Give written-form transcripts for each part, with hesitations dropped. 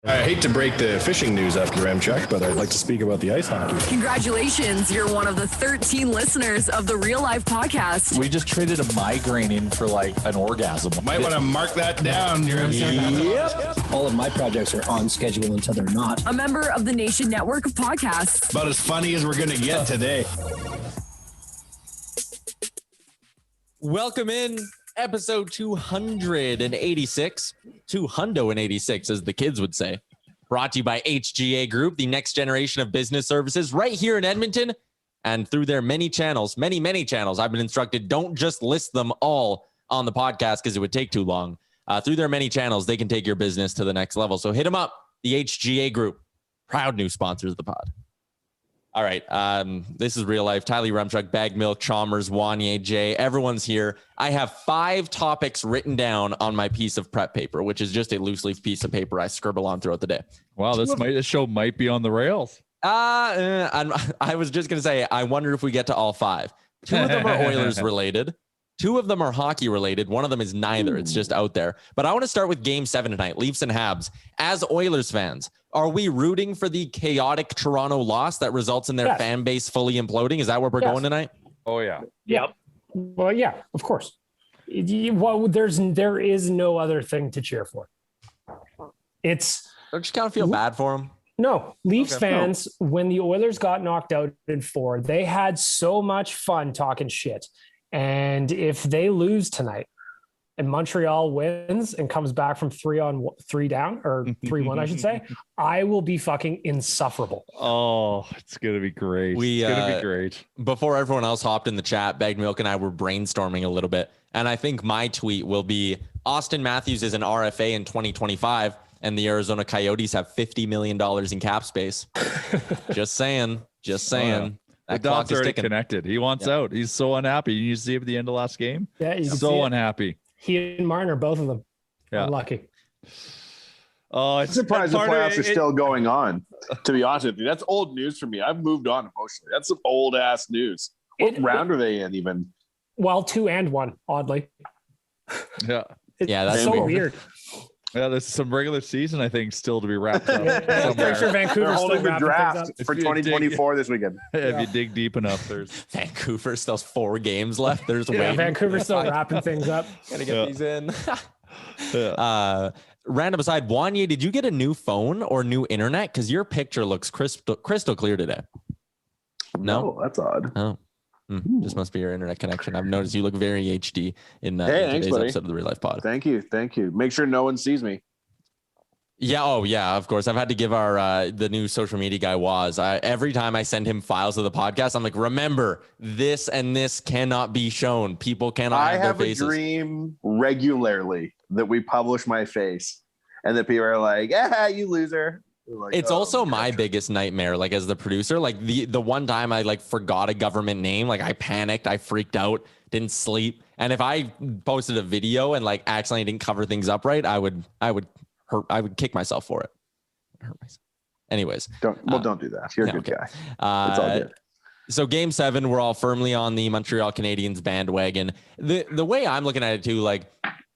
I hate to break the fishing news after Ramchuck, but I'd like to speak about the ice hockey. Congratulations, you're one of the 13 listeners of the Real Life Podcast. We just traded a migraine in for like an orgasm. Might want to mark that down. Yep. All of my projects are on schedule until they're not. A member of the Nation Network of Podcasts. About as funny as we're going to get today. Welcome in. Episode 286, 286 as the kids would say. Brought to you by HGA Group, the next generation of business services right here in Edmonton. And through their many channels, many channels, I've been instructed, don't just list them all on the podcast because it would take too long. Through their many channels, they can take your business to the next level. So hit them up, the HGA Group, proud new sponsors of the pod. All right, this is Real Life. Tyler Rumchuck, Baggedmilk, Chalmers, Wanye, Jay, everyone's here. I have 5 topics written down on my piece of prep paper, which is just a loose leaf piece of paper I scribble on throughout the day. Wow, this show might be on the rails. I was just going to say, I wonder if we get to all 5. 2 of them are Oilers related. 2 of them are hockey related. One of them is neither. It's just out there. But I want to start with Game 7 tonight, Leafs and Habs. As Oilers fans, are we rooting for the chaotic Toronto loss that results in their fan base fully imploding? Is that where we're going tonight? Oh, yeah. Yep. Well, yeah, of course. There is no other thing to cheer for. Don't you kind of feel bad for them? No, Leafs fans, when the Oilers got knocked out in 4, they had so much fun talking shit. And if they lose tonight and Montreal wins and comes back from 3-3 down or 3-1, I should say, I will be fucking insufferable. Oh, it's going to be great. It's going to be great. Before everyone else hopped in the chat, Baggedmilk and I were brainstorming a little bit. And I think my tweet will be Austin Matthews is an RFA in 2025 and the Arizona Coyotes have $50 million in cap space. Just saying. The dog's already connected. He wants out. He's so unhappy. You see him at the end of last game. Yeah, he's so unhappy. He and Marner, both of them. Yeah, unlucky. Oh, I'm surprised the playoffs are still going on. To be honest with you, that's old news for me. I've moved on emotionally. That's some old ass news. What round are they in even? Well, 2 and 1, oddly. Yeah, that's so weird. Yeah, there's some regular season, I think, still to be wrapped up. I'm pretty sure Vancouver's holding the draft for 2024 this weekend. If you dig deep enough, there's Vancouver still has 4 games left. There's Vancouver's still wrapping things up. Gotta get these in. Random aside, Wanye, did you get a new phone or new internet? Because your picture looks crystal clear today. No, that's odd. Oh. Just must be your internet connection. I've noticed you look very HD in today's episode of the Real Life Pod. Thank you. Make sure no one sees me. Yeah. Oh, yeah. Of course. I've had to give our the new social media guy every time I send him files of the podcast, I'm like, remember, this and this cannot be shown. People cannot have their faces. I have a dream regularly that we publish my face, and that people are like, you loser. Like, it's also my biggest nightmare, like as the producer, like the one time I like forgot a government name, like I panicked, I freaked out, didn't sleep. And if I posted a video and like accidentally didn't cover things up right, I would kick myself for it. Hurt myself. Anyways. Don't do that. You're a good guy. It's all good. So Game 7, we're all firmly on the Montreal Canadiens bandwagon. The way I'm looking at it too, like,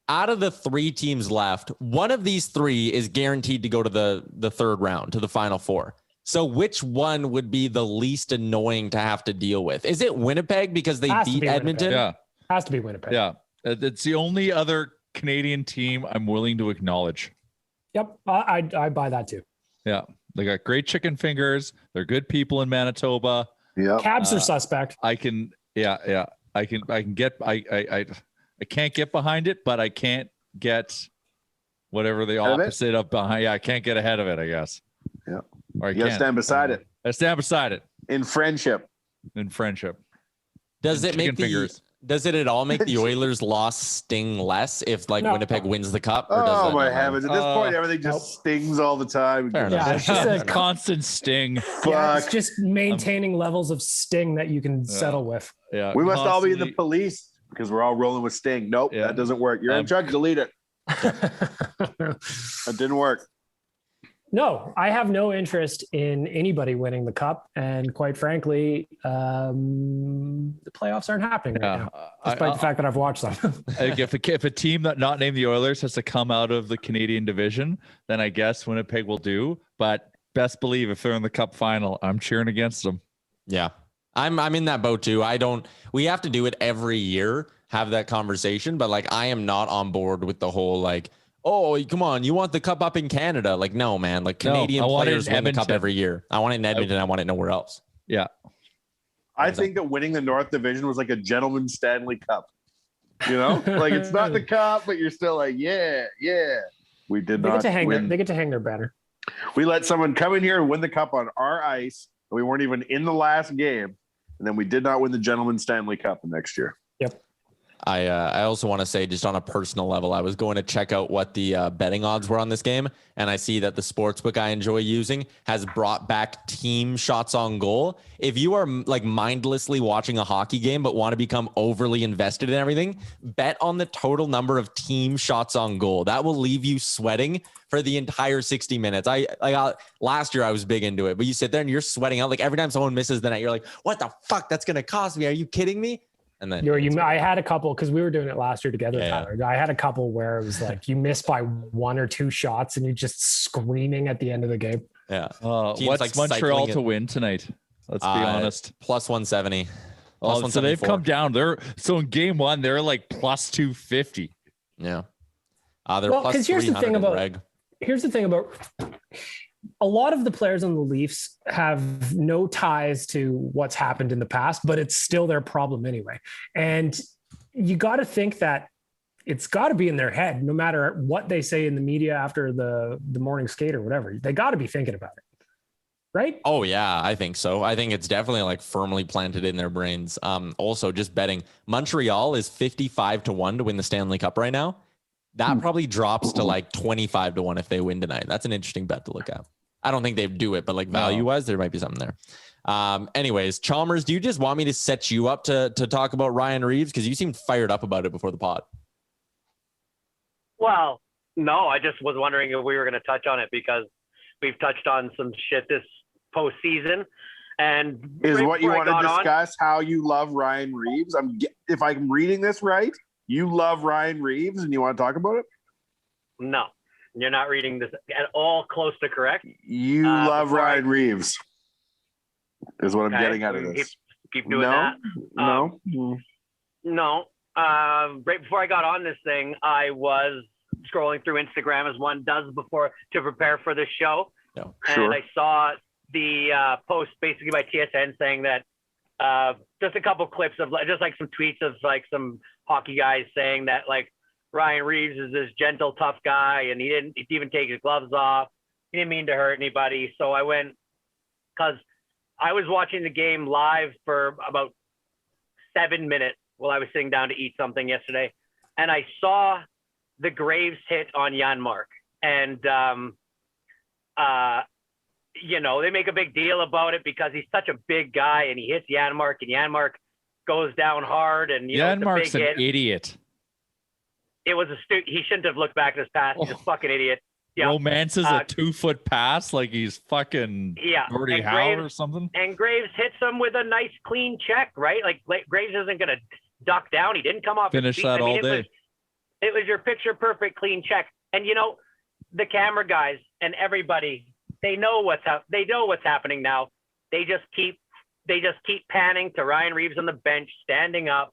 out of the 3 teams left, one of these 3 is guaranteed to go to the third round, to the Final 4. So which one would be the least annoying to have to deal with? Is it Winnipeg because they beat Edmonton? Yeah. Has to be Winnipeg. Yeah. It's the only other Canadian team I'm willing to acknowledge. Yep. I buy that too. Yeah. They got great chicken fingers. They're good people in Manitoba. Yeah. Cabs are suspect. I can get I can't get behind it, but I can't get whatever the opposite of behind. Yeah, I can't get ahead of it, I guess. Yeah. Or you gotta stand beside it. I stand beside it. In friendship. Does it at all make the Oilers loss sting less if Winnipeg wins the cup? Or does my heavens. At this point, everything just stings all the time. Yeah, it's just a constant sting. Yeah, it's just maintaining levels of sting that you can settle with. Yeah. We must all be in the police because we're all rolling with sting. Nope, that doesn't work. You're in charge. Delete it. That didn't work. No, I have no interest in anybody winning the cup, and quite frankly, the playoffs aren't happening right now, despite the fact that I've watched them. if a team that not named the Oilers has to come out of the Canadian division, then I guess Winnipeg will do. But best believe if they're in the cup final, I'm cheering against them. Yeah, I'm in that boat too. We have to do it every year, have that conversation, but like I am not on board with the whole like, oh, come on, you want the cup up in Canada? Like, no, man. Like Canadian players win the cup every year. I want it in Edmonton. I want it nowhere else. Yeah. I think that winning the North Division was like a gentleman's Stanley Cup. You know, like it's not the cup, but you're still like, yeah. We did not win. They get to hang their banner. We let someone come in here and win the cup on our ice, and we weren't even in the last game, and then we did not win the gentleman's Stanley Cup the next year. Yep. I also want to say, just on a personal level, I was going to check out what the betting odds were on this game, and I see that the sportsbook I enjoy using has brought back team shots on goal. If you are like mindlessly watching a hockey game but want to become overly invested in everything, bet on the total number of team shots on goal. That will leave you sweating for the entire 60 minutes. Last year I was big into it, but you sit there and you're sweating out. Like every time someone misses the net, you're like, what the fuck? That's going to cost me. Are you kidding me? And then I had a couple, because we were doing it last year together, Tyler. I had a couple where it was like you missed by 1 or 2 shots and you're just screaming at the end of the game. Yeah. What's like Montreal to win tonight? Let's be honest. Plus 170. So they've come down. In game 1, they're like plus 250. Yeah. They're plus 300. Here's the thing about a lot of the players on the Leafs have no ties to what's happened in the past, but it's still their problem anyway. And you got to think that it's got to be in their head, no matter what they say in the media after the morning skate or whatever. They got to be thinking about it, right? Oh yeah, I think so. I think it's definitely like firmly planted in their brains. Also, just betting, Montreal is 55-1 to win the Stanley Cup right now. That probably drops to like 25-1 if they win tonight. That's an interesting bet to look at. I don't think they'd do it, but like value-wise, there might be something there. Anyways, Chalmers, do you just want me to set you up to talk about Ryan Reaves? Because you seemed fired up about it before the pod. Well, no, I just was wondering if we were going to touch on it because we've touched on some shit this postseason. And is what you want to discuss how you love Ryan Reaves? If I'm reading this right, you love Ryan Reaves and you want to talk about it? No, you're not reading this at all close to correct. You love Ryan Reaves is what I'm getting out of this. Keep doing that. No. Right before I got on this thing, I was scrolling through Instagram as one does before to prepare for this show. No. And I saw the post basically by TSN saying that just a couple clips of just like some tweets of like some hockey guys saying that like Ryan Reaves is this gentle, tough guy, and he didn't even take his gloves off. He didn't mean to hurt anybody. So I went, because I was watching the game live for about 7 minutes while I was sitting down to eat something yesterday, and I saw the Graves hit on Janmark, and they make a big deal about it because he's such a big guy and he hits Janmark, and Janmark goes down hard, and Janmark's an idiot. It was he shouldn't have looked back at his pass. He's a fucking idiot. Yeah. Romances a 2-foot pass like he's fucking Gordie Howe or something. And Graves hits him with a nice clean check, right? Like Graves isn't going to duck down. He didn't come off. Finish that all day. It was your picture perfect clean check. And the camera guys and everybody, they know what's happening now. They just keep panning to Ryan Reaves on the bench, standing up,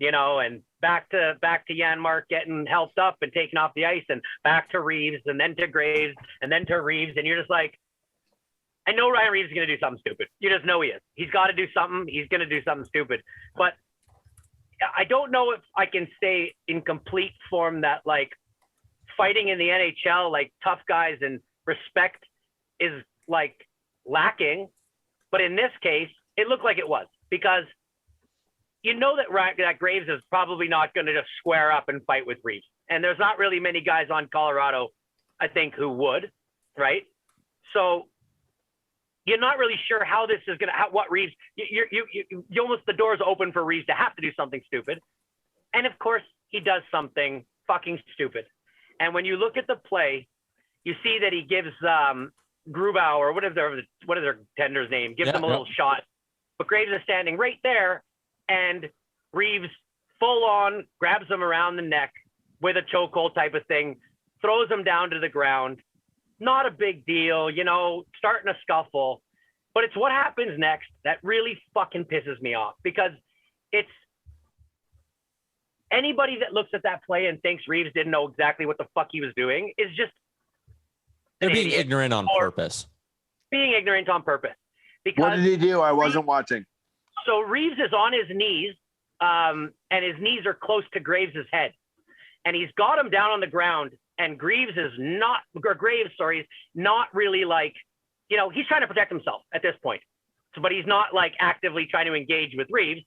and back to Janmark getting helped up and taken off the ice, and back to Reaves, and then to Graves, and then to Reaves. And you're just like, I know Ryan Reaves is going to do something stupid. You just know he is. He's got to do something. He's going to do something stupid. But I don't know if I can stay in complete form that like fighting in the NHL, like tough guys and respect is like lacking. But in this case, it looked like it was, because that Graves is probably not going to just square up and fight with Reaves. And there's not really many guys on Colorado, I think, who would, right? So you're not really sure how this is going to, what Reaves, you almost, the door's open for Reaves to have to do something stupid. And of course, he does something fucking stupid. And when you look at the play, you see that he gives Grubauer, or what is their tender's name? Gives him a little shot. But Graves is standing right there, and Reaves full on grabs him around the neck with a chokehold type of thing, throws him down to the ground. Not a big deal, starting a scuffle. But it's what happens next that really fucking pisses me off, because it's anybody that looks at that play and thinks Reaves didn't know exactly what the fuck he was doing is just they're being ignorant on purpose. Being ignorant on purpose. Because what did he do? I wasn't watching. So Reaves is on his knees, and his knees are close to Graves' head. And he's got him down on the ground, and Graves is not really like, he's trying to protect himself at this point. So, but he's not like actively trying to engage with Reaves.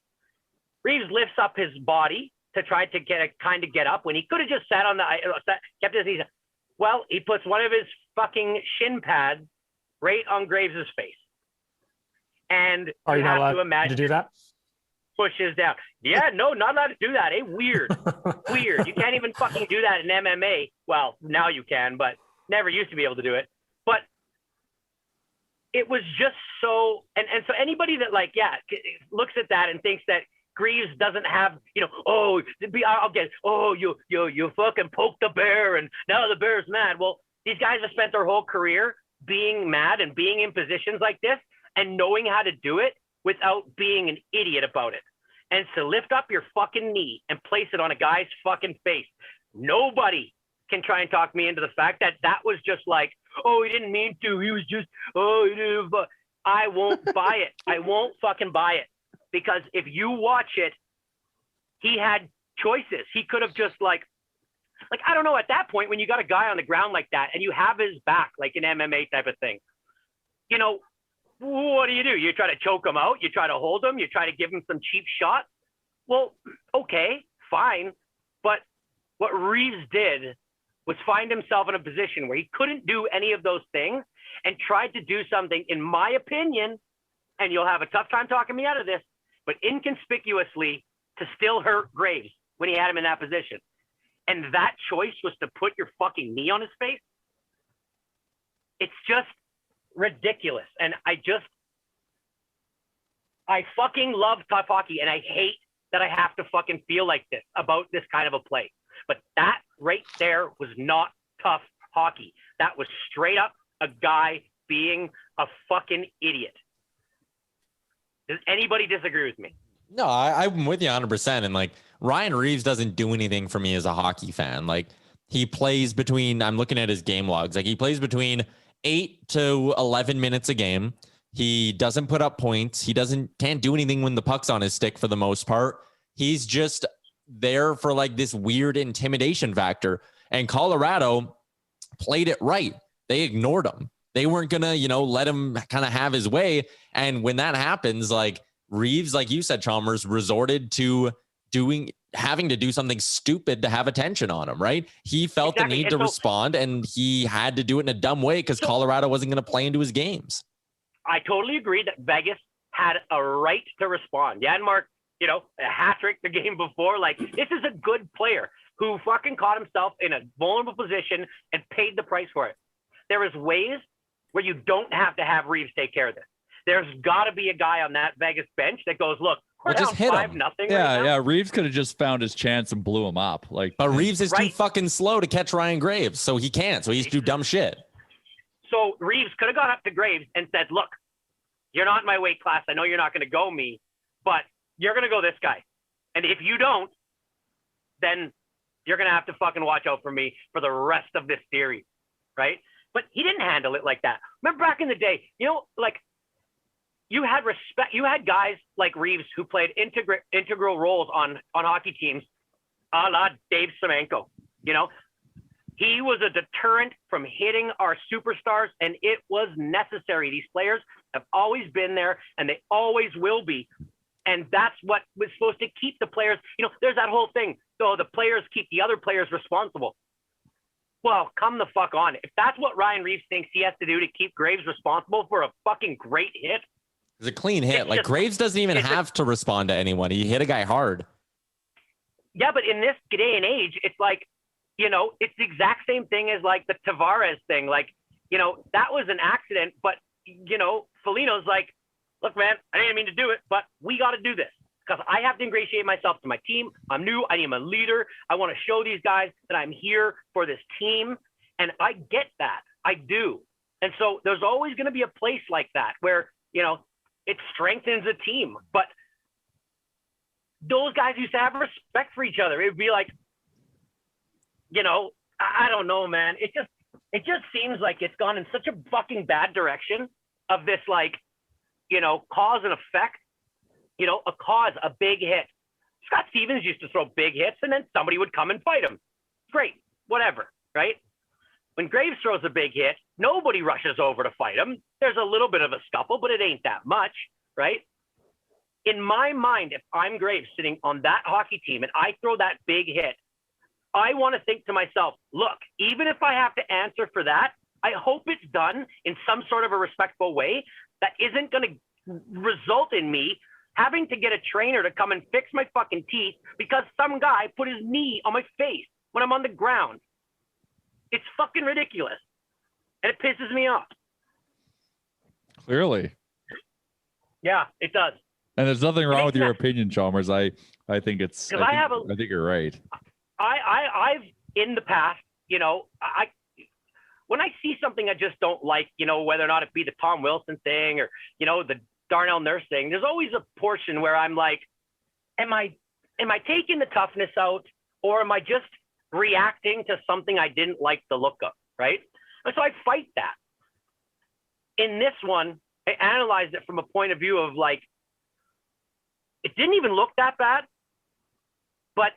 Reaves lifts up his body to try to get up when he could have just sat on kept his knees. Well, he puts one of his fucking shin pads right on Graves' face. And are you not allowed to imagine to do that? Pushes down. Yeah, no, not allowed to do that. Weird. Weird. You can't even fucking do that in MMA. Well, now you can, but never used to be able to do it. But it was just so, and so anybody that looks at that and thinks that Greaves doesn't have, you fucking poked the bear and now the bear's mad. Well, these guys have spent their whole career being mad and being in positions like this and knowing how to do it without being an idiot about it. And to lift up your fucking knee and place it on a guy's fucking face. Nobody can try and talk me into the fact that that was just like, he didn't mean to. He was just, he didn't. I won't buy it. I won't fucking buy it. Because if you watch it, he had choices. He could have just I don't know, at that point, when you got a guy on the ground like that and you have his back, like an MMA type of thing, what do? You try to choke him out. You try to hold him. You try to give him some cheap shot. Well, okay, fine. But what Reaves did was find himself in a position where he couldn't do any of those things and tried to do something, in my opinion, and you'll have a tough time talking me out of this, but inconspicuously to still hurt Graves when he had him in that position. And that choice was to put your fucking knee on his face. It's just ridiculous. And I fucking love tough hockey, and I hate that I have to fucking feel like this about this kind of a play. But that right there was not tough hockey. That was straight up a guy being a fucking idiot. Does anybody disagree with me? No, I'm with you 100%. And Ryan Reaves doesn't do anything for me as a hockey fan. He plays between, I'm looking at his game logs, he plays between 8 to 11 minutes a game. He doesn't put up points. He can't do anything when the puck's on his stick for the most part. He's just there for this weird intimidation factor. And Colorado played it right. They ignored him. They weren't going to, let him kind of have his way. And when that happens, Reaves, like you said, Chalmers, resorted to having to do something stupid to have attention on him, right? He felt the need to respond, and he had to do it in a dumb way because Colorado wasn't going to play into his games. I totally agree that Vegas had a right to respond. Janmark, a hat trick the game before. This is a good player who fucking caught himself in a vulnerable position and paid the price for it. There is ways where you don't have to have Reaves take care of this. There's got to be a guy on that Vegas bench that goes, look, we're down 5-0. Yeah. Reaves could have just found his chance and blew him up. But Reaves is too fucking slow to catch Ryan Graves, so he can't. So he's do dumb shit. So Reaves could have gone up to Graves and said, look, you're not in my weight class. I know you're not going to go me, but you're going to go this guy. And if you don't, then you're going to have to fucking watch out for me for the rest of this series, right? But he didn't handle it like that. Remember back in the day, you had respect. You had guys like Reaves who played integral roles on hockey teams, a la Dave Semenko. He was a deterrent from hitting our superstars, and it was necessary. These players have always been there, and they always will be. And that's what was supposed to keep the players. There's that whole thing. So the players keep the other players responsible. Well, come the fuck on. If that's what Ryan Reaves thinks he has to do to keep Graves responsible for a fucking great hit. It's a clean hit. Graves doesn't even have to respond to anyone. He hit a guy hard. Yeah, but in this day and age, it's it's the exact same thing as like the Tavares thing. Like, that was an accident, but, Foligno's like, look, man, I didn't mean to do it, but we got to do this because I have to ingratiate myself to my team. I'm new. I am a leader. I want to show these guys that I'm here for this team. And I get that. I do. And so there's always going to be a place like that where, it strengthens a team. But those guys used to have respect for each other. It would be like, I don't know, man. It just seems like it's gone in such a fucking bad direction of this, like, cause and effect, a cause, a big hit. Scott Stevens used to throw big hits and then somebody would come and fight him. Great, whatever, right? When Graves throws a big hit, nobody rushes over to fight him. There's a little bit of a scuffle, but it ain't that much, right? In my mind, if I'm Graves sitting on that hockey team and I throw that big hit, I want to think to myself, look, even if I have to answer for that, I hope it's done in some sort of a respectful way that isn't going to result in me having to get a trainer to come and fix my fucking teeth because some guy put his knee on my face when I'm on the ground. It's fucking ridiculous. And it pisses me off. Clearly. Yeah, it does. And there's nothing wrong with your opinion, Chalmers. I think it's. I think you're right. I've in the past, when I see something I just don't like, whether or not it be the Tom Wilson thing or the Darnell Nurse thing, there's always a portion where I'm like, am I taking the toughness out, or am I just reacting to something I didn't like the look of, right? And so I fight that. In this one, I analyzed it from a point of view of like, it didn't even look that bad, but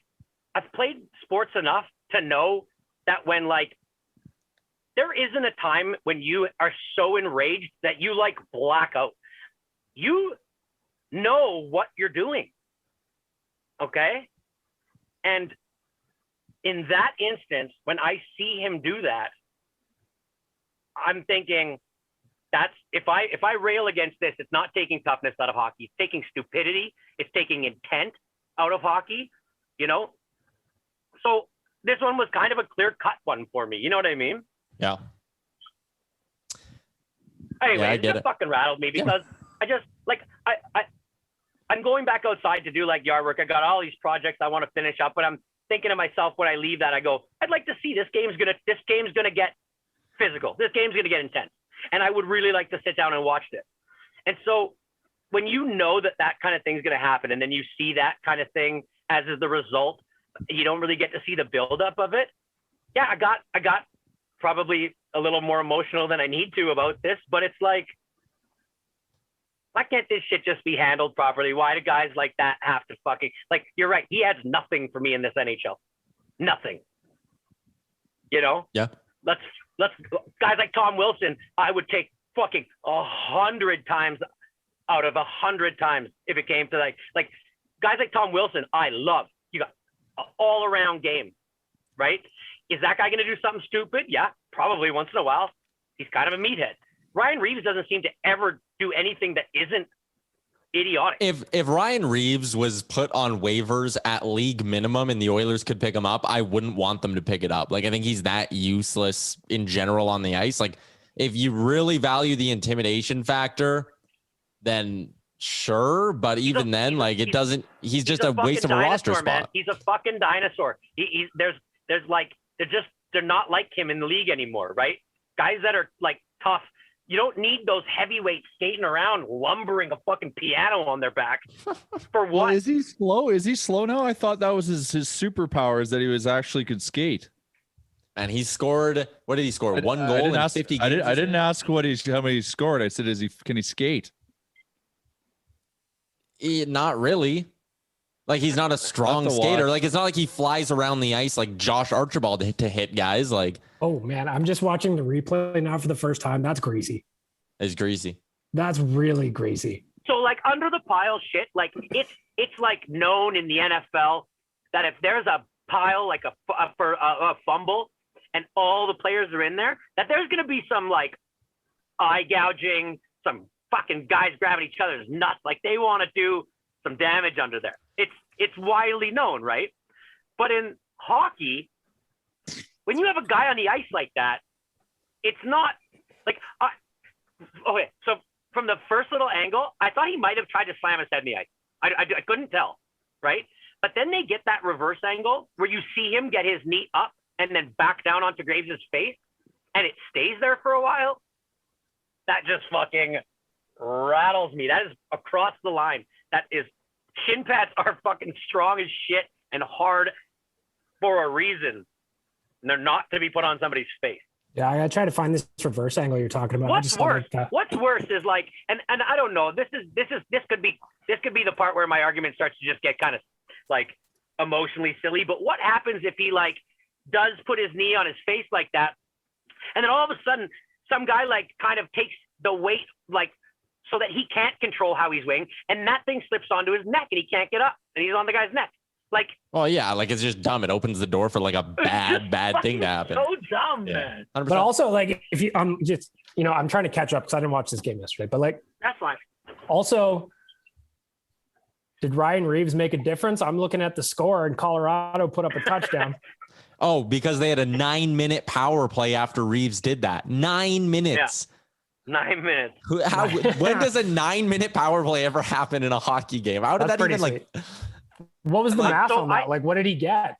I've played sports enough to know that when like, there isn't a time when you are so enraged that you like black out. You know what you're doing, okay? And in that instance, when I see him do that, I'm thinking that's if I rail against this, it's not taking toughness out of hockey. It's taking stupidity. It's taking intent out of hockey, So this one was kind of a clear-cut one for me. You know what I mean? Yeah. Anyway, it just fucking rattled me because I just like I'm going back outside to do like yard work. I got all these projects I want to finish up, but I'm thinking to myself when I leave that, I go, I'd like to see this game's gonna get physical. This game's gonna get intense. And I would really like to sit down and watch this. And so when you know that kind of thing's gonna happen, and then you see that kind of thing as is the result, you don't really get to see the buildup of it. Yeah, I got probably a little more emotional than I need to about this, but it's like, why can't this shit just be handled properly? Why do guys like that have to fucking, like, you're right. He adds nothing for me in this NHL. Nothing. Yeah. Let's guys like Tom Wilson, I would take fucking 100 times out of 100 times if it came to like guys like Tom Wilson, I love. You got an all around game, right? Is that guy going to do something stupid? Yeah, probably once in a while. He's kind of a meathead. Ryan Reaves doesn't seem to ever do anything that isn't idiotic. If Ryan Reaves was put on waivers at league minimum and the Oilers could pick him up, I wouldn't want them to pick it up. Like, I think he's that useless in general on the ice. Like, if you really value the intimidation factor, then sure. But even then, like, it doesn't. He's just a waste of a roster spot. Man. He's a fucking dinosaur. They're not like him in the league anymore, right? Guys that are like tough. You don't need those heavyweights skating around lumbering a fucking piano on their back. For what? Well, is he slow? Is he slow now? I thought that was his superpowers, that he was actually could skate. And he scored. What did he score? One goal in 50 games. I didn't ask how many he scored. I said, can he skate? Not really. Like, he's not a strong skater. Like, it's not like he flies around the ice like Josh Archibald to hit guys. Like, oh man, I'm just watching the replay now for the first time. That's greasy. It's greasy. That's really greasy. So like under the pile shit, like it's like known in the NFL that if there's a pile like for a fumble and all the players are in there, that there's gonna be some like eye gouging, some fucking guys grabbing each other's nuts, like they want to do some damage under there. It's widely known, right? But in hockey, when you have a guy on the ice like that, it's not like, okay, so from the first little angle, I thought he might have tried to slam his head in the ice. I couldn't tell, right? But then they get that reverse angle where you see him get his knee up and then back down onto Graves' face, and it stays there for a while. That just fucking rattles me. That is across the line. That is, shin pads are fucking strong as shit and hard for a reason. And they're not to be put on somebody's face. Yeah, I gotta try to find this reverse angle you're talking about. What's worse? What's worse is like, and I don't know. This could be the part where my argument starts to just get kind of like emotionally silly. But what happens if he like does put his knee on his face like that, and then all of a sudden some guy like kind of takes the weight like so that he can't control how he's weighing, and that thing slips onto his neck and he can't get up, and he's on the guy's neck. Like, oh yeah, like it's just dumb. It opens the door for like a bad thing to happen. So dumb, man. 100%. But also, like, if you just I'm trying to catch up because I didn't watch this game yesterday. But like, that's fine. Also, did Ryan Reaves make a difference? I'm looking at the score, and Colorado put up a touchdown. Oh, because they had a 9-minute power play after Reaves did that. 9 minutes. Yeah. 9 minutes. When does a 9-minute power play ever happen in a hockey game? How did that even sweet. What was the math on that? Like, what did he get?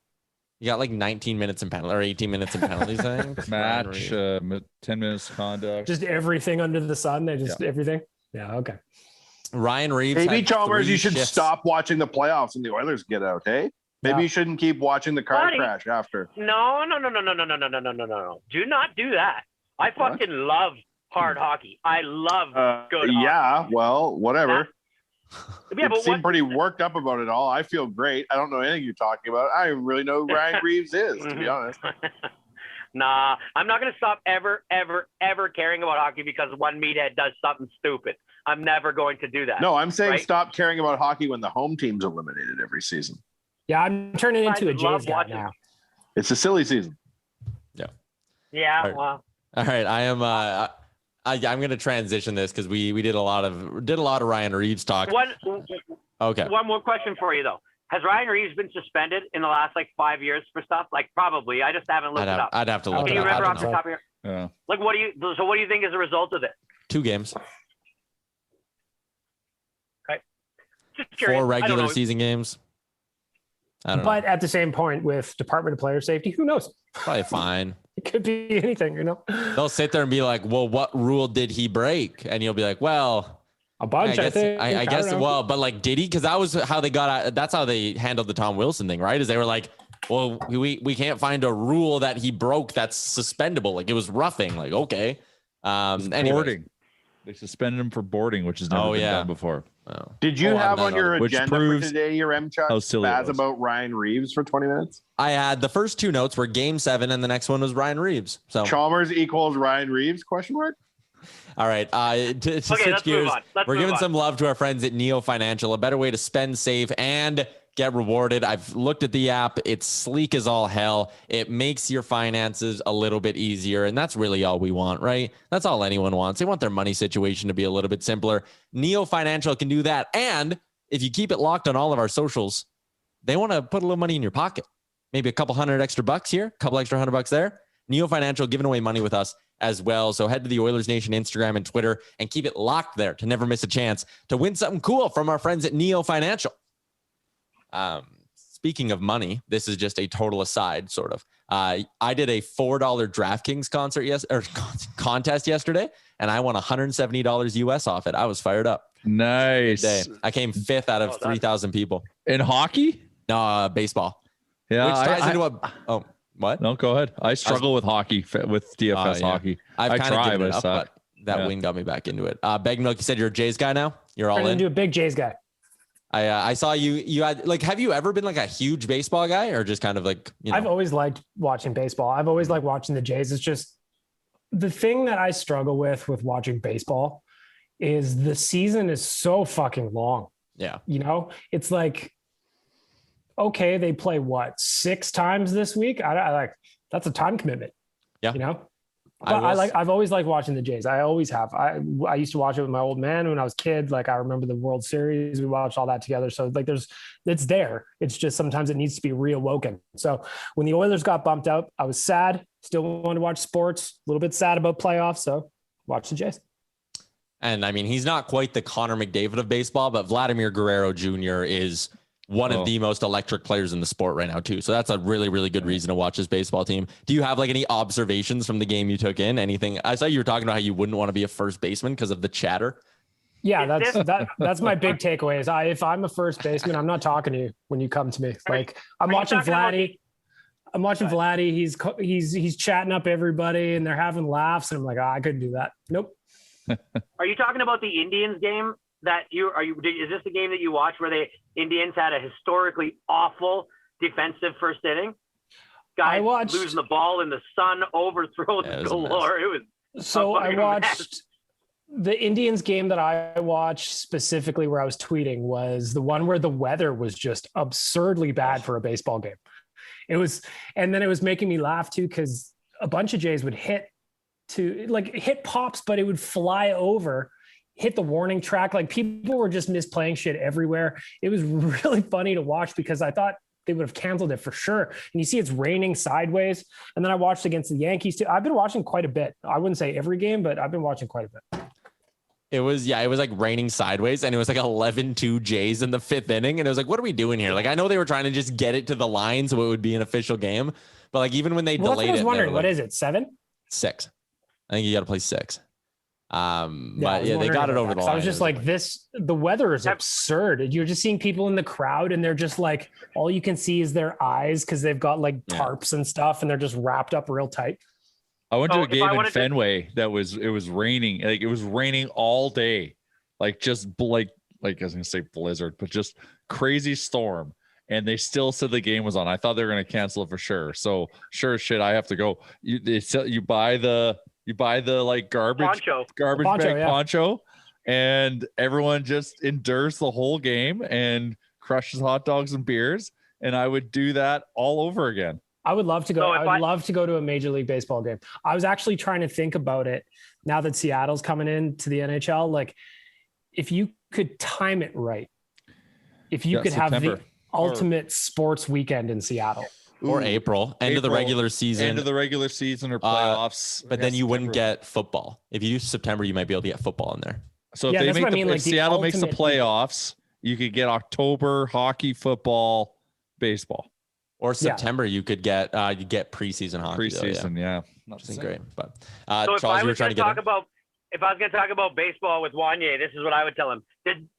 You got like 19 minutes in penalty or 18 minutes in penalties, I think. Match, 10 minutes conduct. Just everything under the sun. They just everything. Yeah. Okay. Ryan Reaves. Maybe Chalmers, you should stop watching the playoffs and the Oilers get out. Hey, maybe you shouldn't keep watching the car crash after. No. Do not do that. I fucking love hard hockey. I love good hockey. Yeah. Well, whatever. Yeah, you seem pretty worked up about it all. I feel great. I don't know anything you're talking about. I don't really know who Ryan Reaves is, to be honest. Nah, I'm not going to stop ever caring about hockey because one meathead does something stupid. I'm never going to do that. No, I'm saying stop caring about hockey when the home team's eliminated every season. Yeah, I'm turning into a Jays guy now. It's a silly season. Yeah. Yeah, all right. well. All right, I am I'm going to transition this because we did a lot of Ryan Reaves talk. One more question for you though. Has Ryan Reaves been suspended in the last like 5 years for stuff? Like probably. I just haven't looked it up. I'd have to look it up. Can you remember off the top of your? Yeah. Like what do you think is a result of it? 2 games. Okay. Just curious. 4 regular season games. I don't know. But at the same point, with Department of Player Safety, who knows? Probably fine. It could be anything, They'll sit there and be like, well, what rule did he break? And you'll be like, well, a bunch, I guess, well, but like, did he? Because that was how they got out. That's how they handled the Tom Wilson thing, right? Is they were like, well, we can't find a rule that he broke that's suspendable. Like it was roughing. Like, okay. Boarding. They suspended him for boarding, which has never been done before. Oh. Did you have on your agenda for today, your M-Chuck, how silly it was. about Ryan Reaves for 20 minutes? I had the first 2 notes were Game 7, and the next one was Ryan Reaves. So Chalmers equals Ryan Reaves? ? All right. To switch gears, we're giving some love to our friends at Neo Financial, a better way to spend, save, and get rewarded. I've looked at the app. It's sleek as all hell. It makes your finances a little bit easier. And that's really all we want, right? That's all anyone wants. They want their money situation to be a little bit simpler. Neo Financial can do that. And if you keep it locked on all of our socials, they want to put a little money in your pocket. Maybe a couple $100 extra bucks here, a couple extra $100 there. Neo Financial giving away money with us as well. So head to the Oilers Nation Instagram and Twitter and keep it locked there to never miss a chance to win something cool from our friends at Neo Financial. Speaking of money, this is just a total aside, sort of. I did a $4 DraftKings contest yesterday, and I won $170 US off it. I was fired up. Nice. I came 5th out of 3,000 people. In hockey? No, baseball. Yeah. Which ties into what? No, go ahead. I struggle with hockey, with DFS hockey. I kind of given it up, but that win got me back into it. Baggedmilk, you said you're a Jays guy now? You're all in? Into a big Jays guy. I saw you had like, have you ever been like a huge baseball guy or just kind of like, I've always liked watching baseball. I've always liked watching the Jays. It's just the thing that I struggle with watching baseball is the season is so fucking long. Yeah. It's like, okay, they play 6 times this week. I like, that's a time commitment. Yeah. I've always liked watching the Jays. I always have. I used to watch it with my old man when I was a kid. Like I remember the World Series. We watched all that together. So like it's there. It's just sometimes it needs to be reawoken. So when the Oilers got bumped out, I was sad. Still wanted to watch sports. A little bit sad about playoffs. So watch the Jays. And I mean, he's not quite the Connor McDavid of baseball, but Vladimir Guerrero Jr. is one of the most electric players in the sport right now too. So that's a really, really good reason to watch his baseball team. Do you have like any observations from the game you took in? Anything? I saw you were talking about how you wouldn't want to be a first baseman because of the chatter. Yeah, that's my big takeaway is if I'm a first baseman, I'm not talking to you when you come to me. Like I'm watching Vladdy. I'm watching Vladdy. He's chatting up everybody and they're having laughs. And I'm like, I couldn't do that. Nope. Are you talking about the Indians game? Is this the game that you watched where the Indians had a historically awful defensive first inning? Guys losing the ball in the sun, overthrows galore. It was I watched the Indians game that I watched specifically where I was tweeting was the one where the weather was just absurdly bad for a baseball game. And then it was making me laugh too because a bunch of Jays would hit pops, but it would fly over, hit the warning track. Like people were just misplaying shit everywhere. It was really funny to watch because I thought they would have canceled it for sure. And you see it's raining sideways. And then I watched against the Yankees too. I've been watching quite a bit. I wouldn't say every game, but I've been watching quite a bit. It was like raining sideways and it was like 11-2 Jays in the fifth inning. And it was like, what are we doing here? Like, I know they were trying to just get it to the line so it would be an official game. But like, even when they delayed it, I was wondering, what is it? 7? 6. I think you got to play 6. But yeah, they got it over the line. I was just like, the weather is absurd. You're just seeing people in the crowd and they're just like, all you can see is their eyes because they've got like tarps and stuff and they're just wrapped up real tight. I went to a game in Fenway it was raining. Like it was raining all day. Like just like I was going to say blizzard, but just crazy storm. And they still said the game was on. I thought they were going to cancel it for sure. So sure as shit, I have to go. You buy the like garbage bag poncho, and everyone just endures the whole game and crushes hot dogs and beers. And I would do that all over again. I would love to go. I would love to go to a Major League Baseball game. I was actually trying to think about it now that Seattle's coming into the NHL. Like, if you could time it right, if you could have the ultimate sports weekend in Seattle. Or April, end of the regular season. End of the regular season or playoffs. But then you wouldn't get football. If you do September, you might be able to get football in there. So if if Seattle makes the playoffs, you could get October hockey, football, basable. Or September, you could get preseason hockey. Preseason, yeah. That's great. But so Charles, you were trying to get if I was going to talk about baseball with Wanye, this is what I would tell him.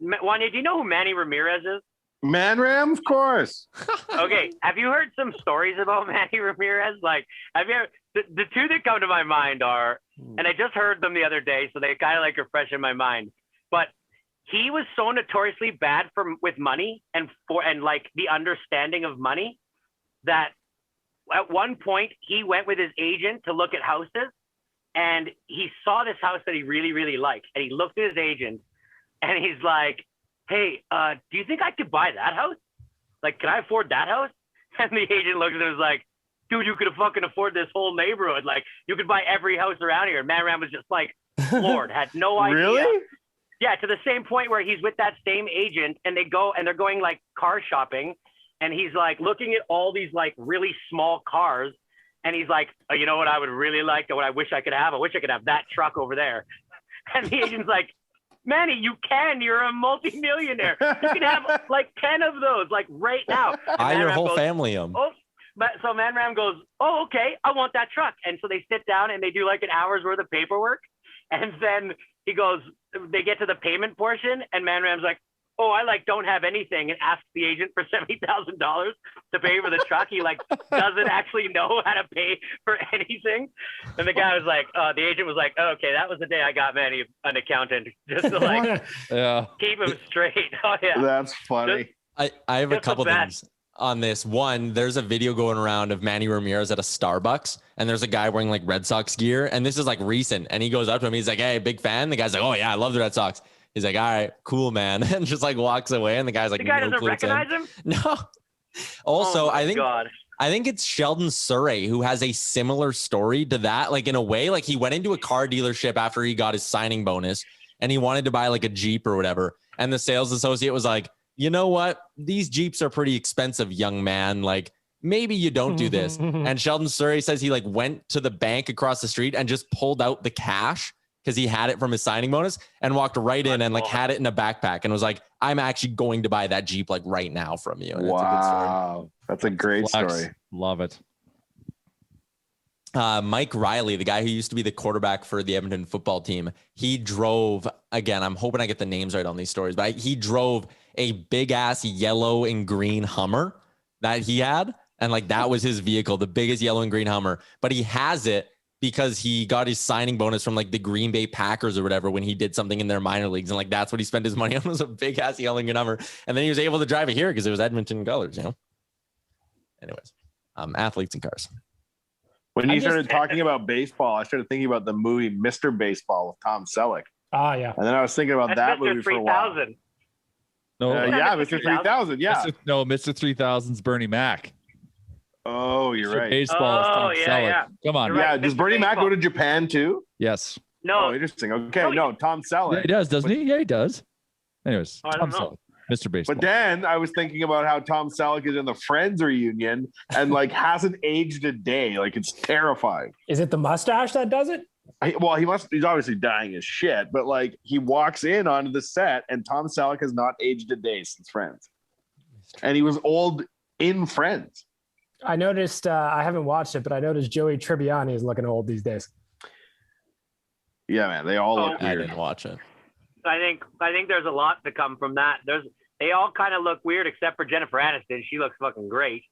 Wanye, do you know who Manny Ramirez is? Man Ram, of course. Okay. Have you heard some stories about Manny Ramirez? Like, have you ever, the two that come to my mind are, and I just heard them the other day, so they kind of like are fresh in my mind. But he was so notoriously bad with money and like the understanding of money that at one point he went with his agent to look at houses, and he saw this house that he really, really liked, and he looked at his agent, and he's like, hey, do you think I could buy that house? Like, can I afford that house? And the agent looked at him and was like, dude, you could fucking afford this whole neighborhood. Like, you could buy every house around here. And Man Ram was just like, floored, had no idea. Really? Yeah, to the same point where he's with that same agent and they're going like car shopping. And he's like looking at all these like really small cars. And he's like, oh, you know what I would really like? What I wish I could have? I wish I could have that truck over there. And the agent's like, Manny, you're a multimillionaire. You can have like 10 of those, like right now. Your whole family them. Oh, so Man Ram goes, oh, okay, I want that truck. And so they sit down and they do like an hour's worth of paperwork. And then he goes, they get to the payment portion and Man Ram's like, oh, I like don't have anything, and asks the agent for $70,000 to pay for the truck. He like doesn't actually know how to pay for anything. And the guy was like, the agent was like, oh, okay, that was the day I got Manny an accountant just to like keep him straight. Oh yeah, that's funny. I have a couple things on this. One, there's a video going around of Manny Ramirez at a Starbucks, and there's a guy wearing like Red Sox gear, and this is like recent. And he goes up to him, he's like, hey, big fan. The guy's like, oh yeah, I love the Red Sox. He's like, all right, cool, man. And just like walks away. And the guy's like, the guy doesn't recognize him? No. Also, I think I think it's Sheldon Surrey who has a similar story to that. Like in a way, like he went into a car dealership after he got his signing bonus and he wanted to buy like a Jeep or whatever. And the sales associate was like, you know what? These Jeeps are pretty expensive, young man. Like maybe you don't do this. And Sheldon Surrey says he like went to the bank across the street and just pulled out the cash because he had it from his signing bonus and walked right in and like had it in a backpack and was like, I'm actually going to buy that Jeep like right now from you. And wow. That's a great story. Love it. Mike Riley, the guy who used to be the quarterback for the Edmonton football team, he drove, again, I'm hoping I get the names right on these stories, but he drove a big ass yellow and green Hummer that he had. And like, that was his vehicle, the biggest yellow and green Hummer, but he has it because he got his signing bonus from like the Green Bay Packers or whatever when he did something in their minor leagues. And like, that's what he spent his money on, was a big ass yellow and green Hummer. And then he was able to drive it here because it was Edmonton colors, you know? Anyways, athletes and cars. When you started talking about baseball, I started thinking about the movie Mr. Baseball with Tom Selleck. Ah, yeah. And then I was thinking about that movie for a while. No, yeah, Mr. 3000. Yeah. Mr. 3000's Bernie Mac. Oh, you're right. Baseball is Tom Selleck. Yeah. Come on. Yeah. Does Bernie Mac go to Japan too? Yes. No. Oh, interesting. Okay. No, Tom Selleck. Yeah, he does, doesn't he? Yeah, he does. Anyways, I Tom don't know. Selleck, Mr. Baseball. But then I was thinking about how Tom Selleck is in the Friends reunion and like hasn't aged a day. Like it's terrifying. Is it the mustache that does it? He's obviously dying as shit, but like he walks in onto the set and Tom Selleck has not aged a day since Friends. And he was old in Friends. I noticed, I haven't watched it, but I noticed Joey Tribbiani is looking old these days. Yeah, man. They all look I weird. didn't watch it. I think there's a lot to come from that. They all kind of look weird except for Jennifer Aniston. She looks fucking great.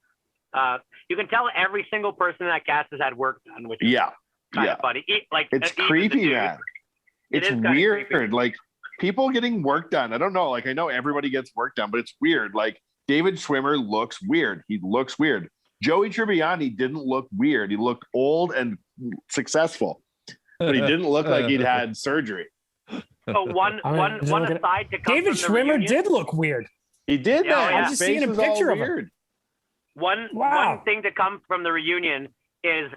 You can tell every single person in that cast has had work done, which is kind of funny. Like it's even creepy, man. It's weird. Creepy. Like people getting work done. I don't know. Like I know everybody gets work done, but it's weird. Like David Schwimmer looks weird. He looks weird. Joey Tribbiani didn't look weird. He looked old and successful, but he didn't look like he'd had surgery. So one aside to come David from the Schwimmer reunion. did look weird. He did Yeah, that. yeah. I'm His just face seeing a was all picture of him. weird. One thing to come from the reunion is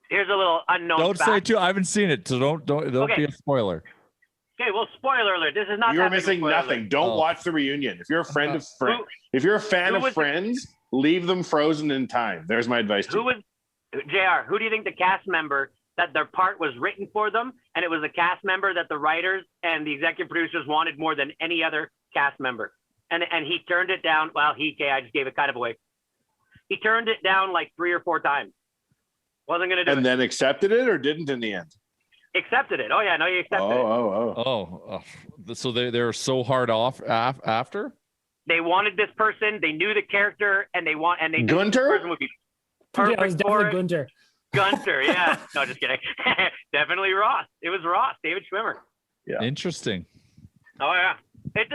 here's a little unknown Don't fact. say too. I haven't seen it, so don't Okay. be a spoiler. Okay, well, spoiler alert. This is not. You're that big of a missing spoiler nothing. alert. Don't Oh. watch the reunion. If you're a friend of Friends, if you're a fan who of was- Friends, leave them frozen in time. There's my advice to Who you. was JR? Who do you think the cast member that their part was written for them, and it was a cast member that the writers and the executive producers wanted more than any other cast member, and he turned it down. Well, I just gave it kind of away. He turned it down like 3 or 4 times. Wasn't going to do it. And then accepted it or didn't in the end? Accepted it. Oh yeah, no, he accepted it. So they're so hard off after. They wanted this person. They knew the character, and they knew this Gunter? person would be Yeah, perfect it was for definitely it. Gunter. Gunter, yeah. No, just kidding. Definitely Ross. It was Ross, David Schwimmer. Yeah. Interesting. Oh yeah.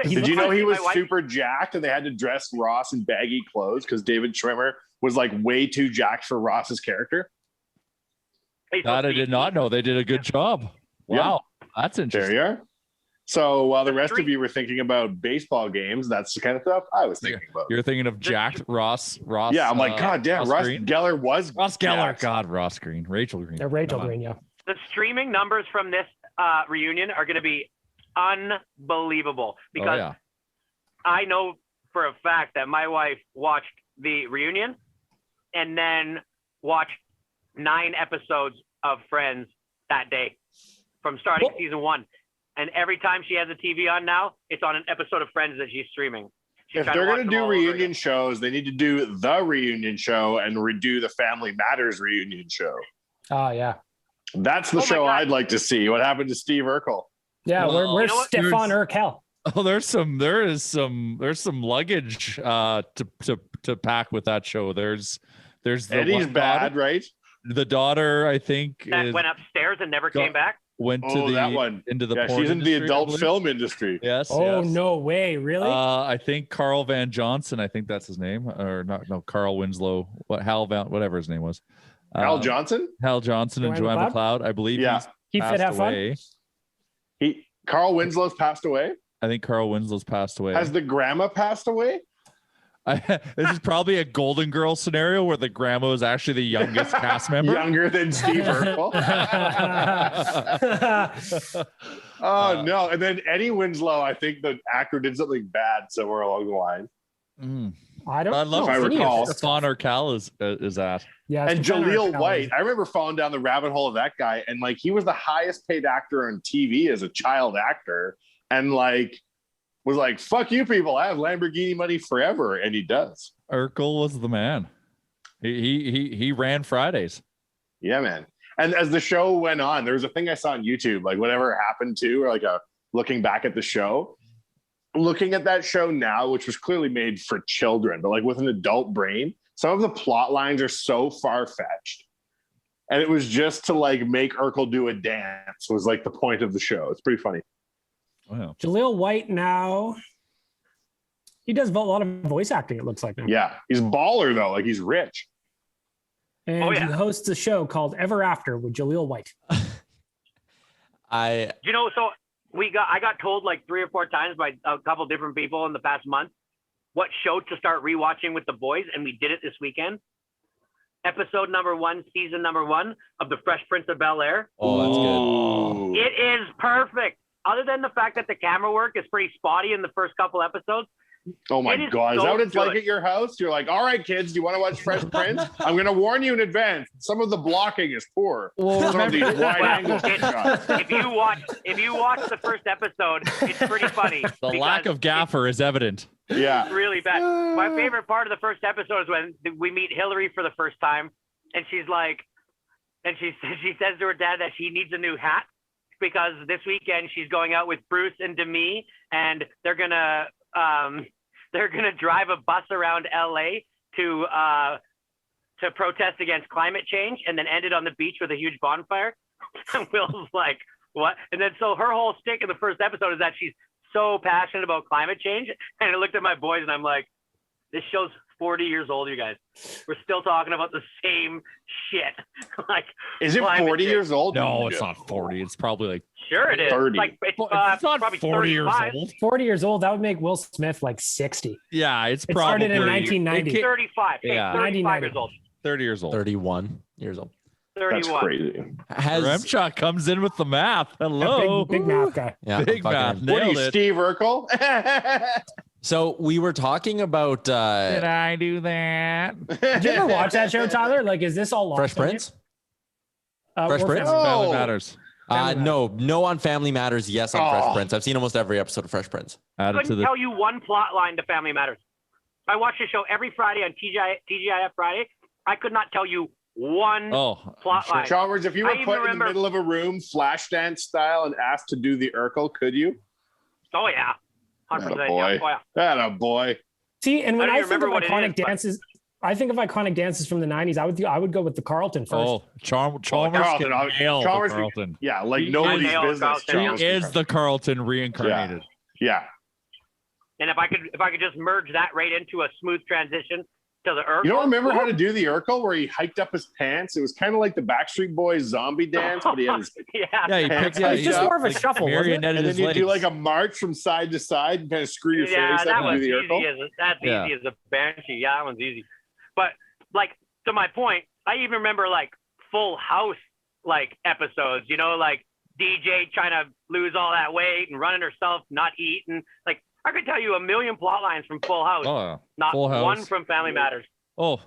Did you know he was my wife- super jacked and they had to dress Ross in baggy clothes because David Schwimmer was like way too jacked for Ross's character? He's That I supposed to did be- not know. They did a good job. Wow, that's There interesting. you are. So while the The rest of street- you were thinking about baseball games, that's the kind of stuff I was thinking about. You're thinking of Jack Ross. Yeah, I'm like, God damn, Ross Green? Geller was Ross Geller. jacked. God, Ross Green, Rachel Green. Rachel Come on. Green, yeah. The streaming numbers from this reunion are going to be unbelievable because yeah. I know for a fact that my wife watched the reunion and then watched 9 episodes of Friends that day from starting season 1. And every time she has a TV on now, it's on an episode of Friends that she's streaming. She's If trying they're watch going to them do all over reunion again. shows, they need to do the reunion show and redo the Family Matters reunion show. Oh, yeah. That's the Oh my show God. I'd like to see. What happened to Steve Urkel? Yeah, Well, we're you know what? Stefan Urkel. Oh, there's some luggage to pack with that show. There's the Eddie's one bad, daughter, right? the daughter, I think, That went upstairs and never came back. went to Oh, the that one. into the Yeah, porn she's in the industry, I adult believe. film industry. Yes. Oh, yes. no way. Really? I think Carl Van Johnson. I think that's his name, or not? No, Carl Winslow. Whatever his name was. Al Johnson? Hal Johnson and Joanne Joanne McLeod? McLeod. I believe Yeah. he's Keep fit, passed have fun. away. Carl Winslow's passed away. I think Carl Winslow's passed away. Has the grandma passed away? This is probably a Golden Girl scenario where the grandma is actually the youngest cast member. Younger than Steve Urkel. Oh no! And then Eddie Winslow, I think the actor did something bad somewhere along the line. I don't love know. if I recall. Stefan Urkel is at. Yeah, And Stefan Jaleel Urkel. White, I remember falling down the rabbit hole of that guy, and like he was the highest paid actor on TV as a child actor, and like was like, "Fuck you, people! I have Lamborghini money forever," and he does. Urkel was the man. He ran Fridays. Yeah, man. And as the show went on, there was a thing I saw on YouTube, like whatever happened to, or like a looking back at the show. Looking at that show now, which was clearly made for children, but like with an adult brain, some of the plot lines are so far-fetched. And it was just to like make Urkel do a dance was like the point of the show. It's pretty funny. Wow. Jaleel White now. He does a lot of voice acting, it looks like. Now. Yeah. He's baller though. Like he's rich. And he hosts a show called Ever After with Jaleel White. So I got told like 3 or 4 times by a couple different people in the past month what show to start rewatching with the boys, and we did it this weekend. Episode number 1, season number 1 of The Fresh Prince of Bel-Air. Oh, that's good. It is perfect. Other than the fact that the camera work is pretty spotty in the first couple episodes. Oh my God. Is so that what it's good. like at your house? You're like, all right, kids, do you want to watch Fresh Prince? I'm going to warn you in advance. Some of the blocking is poor. Some of these wide angle shots. If you watch the first episode, it's pretty funny. The lack of gaffer is evident. Yeah. It's really bad. My favorite part of the first episode is when we meet Hillary for the first time, and she's like, and she says to her dad that she needs a new hat because this weekend she's going out with Bruce and Demi, and they're gonna drive a bus around LA to protest against climate change, and then end it on the beach with a huge bonfire. And Will's like, what? And then so her whole stick in the first episode is that she's so passionate about climate change. And I looked at my boys and I'm like, this show's 40 years old, you guys. We're still talking about the same shit. Like, is it 40 years old? No, it's not 40. It's probably like sure it is. 30. It's not probably 40 years 35. old. 40 years old, that would make Will Smith like 60. Yeah, it's It probably started in 1990. 35. Yeah. 35 years old. 30 years old. 31 years old. 31. That's crazy. Remchuk comes in with the math. Hello. Big math guy. Yeah, Big math. What are you, Nailed it. Steve Urkel? So we were talking about Did I do that? Did you ever watch that show, Tyler? Like, is this all Fresh lost on you? Prince. Or Fresh Prince? Family? Family Oh. Matters. No on Family Matters. Yes on Oh. Fresh Prince. I've seen almost every episode of Fresh Prince. I Added to couldn't the tell you one plot line to Family Matters. I watch the show every Friday on TGIF Friday. I could not tell you one plot line. Chalmers, if you were I even put in the remember- middle of a room, flash dance style, and asked to do the Urkel, could you? Oh yeah, 100%. Attaboy. Yeah. Oh, yeah. Attaboy. See, and when I I, don't think of remember what it iconic is, but- dances, I think of iconic dances from the 90s. I would go with the Carlton first. Chalmers Carlton, can nail Chalmers- the Carlton. Yeah, like He nobody's nailed business. Carlton. Chalmers He is can- the Carlton reincarnated. Yeah. And if I could just merge that right into a smooth transition to the Urkel. You don't remember how to do the Urkel where he hiked up his pants? It was kind of like the Backstreet Boys zombie dance, but he had his Yeah. Yeah, he Pants picked hiked It's just up, more of a shuffle, wasn't it? marionetted and then his you legs. do like a march from side to side and kind of screw your Yeah, face that up and was do the easy Urkel. that's Yeah. easy as a banshee. Yeah, that one's easy. But like to my point, I even remember like Full House like episodes, you know, like DJ trying to lose all that weight and running herself, not eating. Like I could tell you a million plot lines from Full House, Oh, not Full House. one from Family Matters. Oh,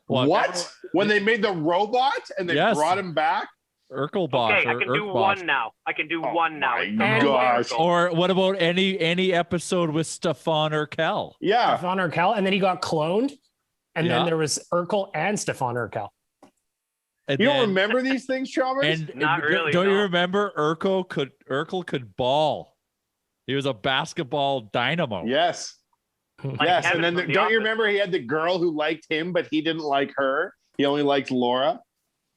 What? When they made the robot and they Yes. brought him back? Urkelbot. Okay, I or can do Urkbot. one now. I can do one now. my It's gosh. Or what about any episode with Stefan Urkel? Yeah. Stefan Urkel, and then he got cloned, and Yeah. then there was Urkel and Stefan Urkel. And You don't then- remember these things, Chalmers? And Not really, Don't you no. remember Urkel could ball? He was a basketball dynamo. Yes. Like Yes. Kevin And then from The don't you Office. remember he had the girl who liked him, but he didn't like her? He only liked Laura.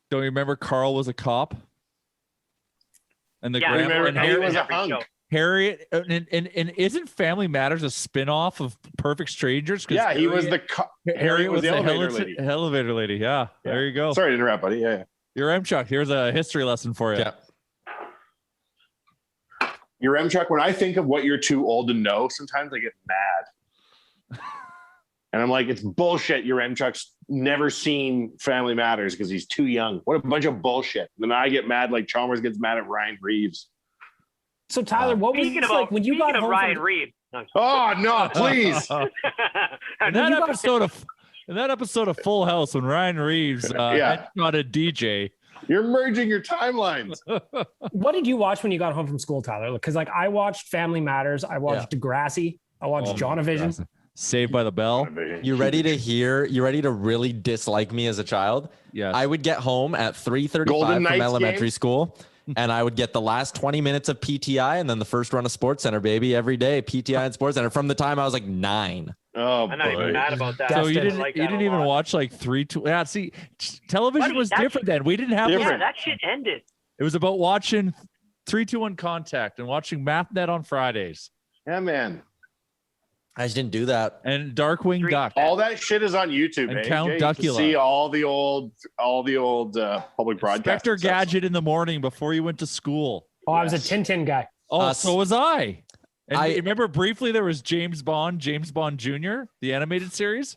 Don't you remember Carl was a cop? And the Yeah, I grandma remember and he Harriet, was a every hunk. show. Harriet and isn't Family Matters a spin-off of Perfect Strangers? 'Cause Yeah, he was Harriet- the Harriet was the elevator lady. elevator lady. Yeah, there you go. Sorry to interrupt, buddy. Yeah. You're Chuck. Here's a history lesson for you. Yeah. Your M Chuck, when I think of what you're too old to know, sometimes I get mad. And I'm like, it's bullshit. Yaremchuk's never seen Family Matters because he's too young. What a bunch of bullshit. Then I get mad like Chalmers gets mad at Ryan Reaves. So Tyler, what was it like when you got home Ryan from... Reaves? Oh no, please. In that episode of Full House when Ryan Reaves headshotted DJ. You're merging your timelines. What did you watch when you got home from school, Tyler? Because like I watched Family Matters, I watched Degrassi, I watched Jonavision. Saved by the Bell. You ready to really dislike me as a child? Yes. I would get home at 3:35 from elementary school, and I would get the last 20 minutes of PTI and then the first run of Sports Center, baby, every day. PTI and Sports Center from the time I was like 9. Oh, I'm not even mad about that. So you didn't even watch like 3-2. Yeah, see, television was different then. We didn't have that shit ended. It was about watching 3-2-1 Contact and watching MathNet on Fridays. Yeah, man. I just didn't do that. And Darkwing Duck. All that shit is on YouTube. And Count Duckula. See all the old public broadcasts. Inspector Gadget in the morning before you went to school. Oh, I was a Tintin guy. Oh, so was I. And I remember briefly there was James Bond Jr., the animated series.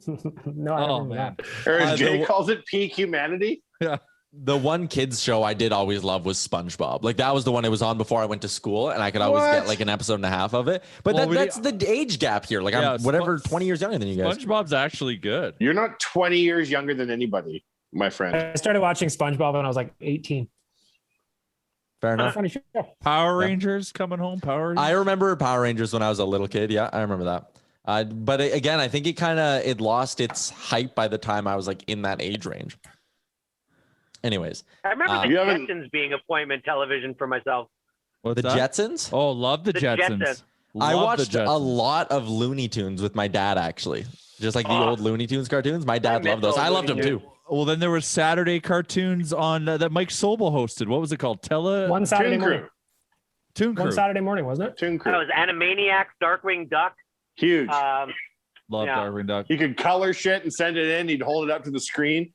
No, I don't remember that. Or as Jay calls it, peak humanity. Yeah. The one kids show I did always love was SpongeBob. Like that was the one it was on before I went to school, and I could always get like an episode and a half of it. But that's the age gap here. Like I'm 20 years younger than you guys. SpongeBob's actually good. You're not 20 years younger than anybody, my friend. I started watching SpongeBob when I was like 18. Fair enough. Funny show. Power Rangers coming home. Power Rangers. I remember Power Rangers when I was a little kid. Yeah, I remember that. But again, I think it lost its hype by the time I was like in that age range. Anyways, I remember the Jetsons being appointment television for myself. What's the Jetsons? Oh, love the Jetsons. I watched a lot of Looney Tunes with my dad, actually. Just like the old Looney Tunes cartoons. My dad loved those. I loved them too. Well, then there was Saturday cartoons on that Mike Sobel hosted. What was it called? One Saturday morning. Toon Crew. One Saturday morning, wasn't it? Toon Crew. That was Animaniacs, Darkwing Duck. Huge. Love Darkwing Duck. You could color shit and send it in. He'd hold it up to the screen.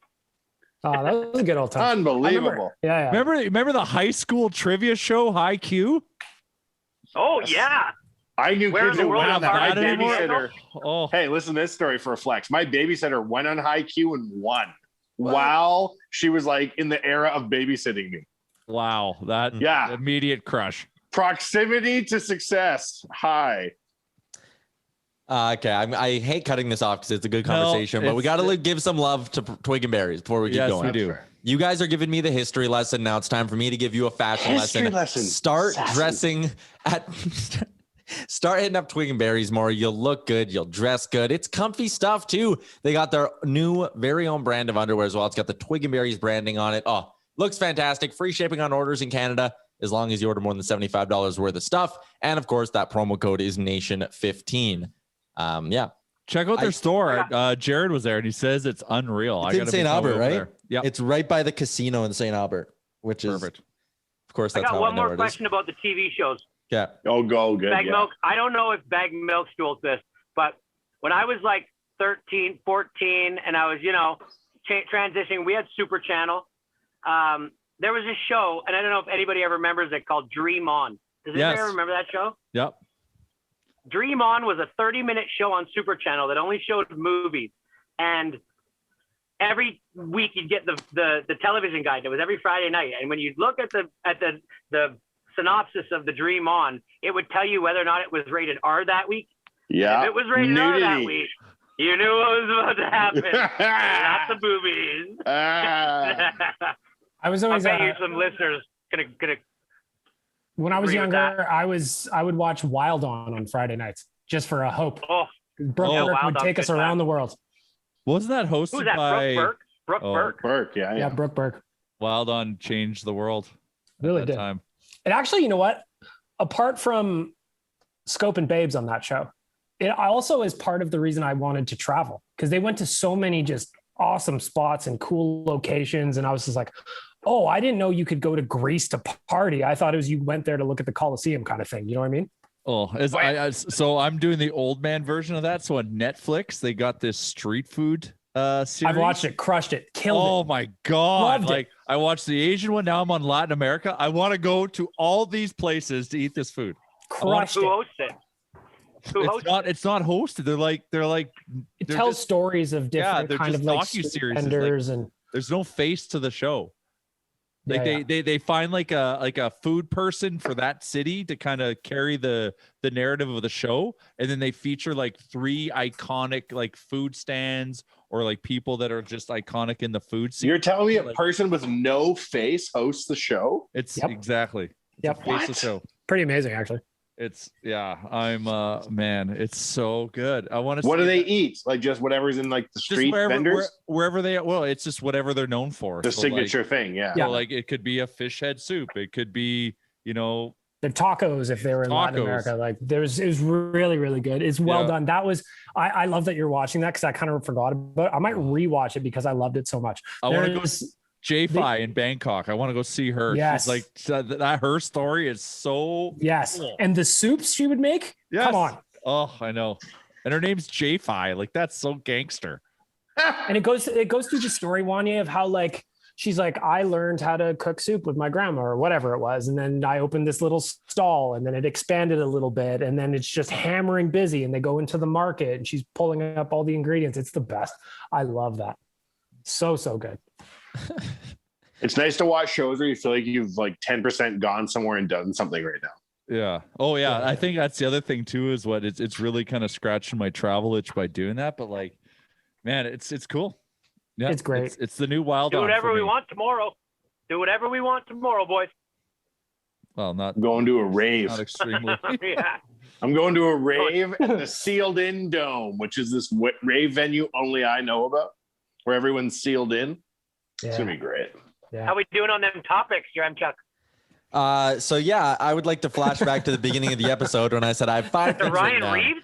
Oh, that was a good old time. Unbelievable. Yeah. Remember the high school trivia show, High Q? Oh, yeah. I knew kids who went on that. My babysitter. Oh. Hey, listen to this story for a flex. My babysitter went on High Q and won while she was like in the era of babysitting me. Wow. That immediate crush. Proximity to success. High. Okay, I hate cutting this off because it's a good conversation, but we got to give some love to Twig and Berries before we keep going. Yes, we do. You guys are giving me the history lesson. Now it's time for me to give you a fashion lesson. Start dressing start hitting up Twig and Berries more. You'll look good. You'll dress good. It's comfy stuff too. They got their new very own brand of underwear as well. It's got the Twig and Berries branding on it. Oh, looks fantastic. Free shipping on orders in Canada as long as you order more than $75 worth of stuff. And of course, that promo code is Nation15. Check out their store. Jared was there and he says it's unreal. It's in St. Albert, right? Yeah, it's right by the casino in St. Albert, which is perfect. Of course, that's I got how one I know more it question is. about the TV shows. Yeah. Oh, go good. Baggedmilk. I don't know if Baggedmilk stole this, but when I was like 13, 14, and I was, transitioning, we had Super Channel. There was a show, and I don't know if anybody ever remembers it, called Dream On. Does anybody ever remember that show? Yep. Dream On was a 30-minute show on Super Channel that only showed movies, and every week you'd get the television guide. It was every Friday night, and when you'd look at the synopsis of the Dream On, it would tell you whether or not it was rated R that week. Yeah. If it was rated R that week, you knew what was about to happen. Lots of boobies. I was always. I bet you some listeners gonna. When I was younger, I would watch Wild on Friday nights just for a hope. Brooke Burke would take us around the world. Wasn't that hosted Who's that? by Brooke Burke? Burke, yeah, Brooke Burke. Wild on changed the world. Really did. Time. And actually, you know what? Apart from Scope and Babes on that show, it also is part of the reason I wanted to travel, because they went to so many just awesome spots and cool locations. And I was just like, oh, I didn't know you could go to Greece to party. I thought it was you went there to look at the Colosseum kind of thing. You know what I mean? Oh, so I'm doing the old man version of that. So on Netflix, they got this street food series. I've watched it, crushed it, killed it. Oh my God. Loved it. I watched the Asian one. Now I'm on Latin America. I want to go to all these places to eat this food. Crushed Who hosts it? It's not hosted. It tells stories of different kind of like docuseries. vendors and there's no face to the show. Like they find like a food person for that city to kind of carry the narrative of the show, and then they feature like 3 iconic like food stands or like people that are just iconic in the food scene. You're telling me a person with no face hosts the show? It's exactly. It's face of the show. Pretty amazing, actually. It's I'm man, it's so good. I want to. What do they eat? Like just whatever's in like the street vendors? Wherever they it's just whatever they're known for. The signature thing, yeah. So like it could be a fish head soup. It could be, the tacos if they were in Latin America. Like it was really, really good. It's well done. That was I love that you're watching that because I kind of forgot about it. I might rewatch it because I loved it so much. I want to go J-Fi in Bangkok. I want to go see her. Yes. She's like that. Her story is so cool. And the soups she would make. Yes. Come on. Oh, I know. And her name's J-Fi. Like that's so gangster. And it goes through the story, Wanya, of how like she's like, I learned how to cook soup with my grandma or whatever it was, and then I opened this little stall, and then it expanded a little bit, and then it's just hammering busy, and they go into the market, and she's pulling up all the ingredients. It's the best. I love that. So good. It's nice to watch shows where you feel like you've like 10% gone somewhere and done something right now. Yeah. Oh yeah. I think that's the other thing too, is what it's really kind of scratching my travel itch by doing that. But like, man, it's cool. Yeah, it's great. It's the new wild. Do whatever we want tomorrow. Do whatever we want tomorrow, boys. Well, I'm going to a rave. Not extremely. Yeah. I'm going to a rave at the Sealed In Dome, which is this rave venue only I know about, where everyone's sealed in. Yeah. It's gonna be great. Yeah. How we doing on them topics, Chuck? So yeah, I would like to flash back to the beginning of the episode when I said I have 5 things Ryan Reaves.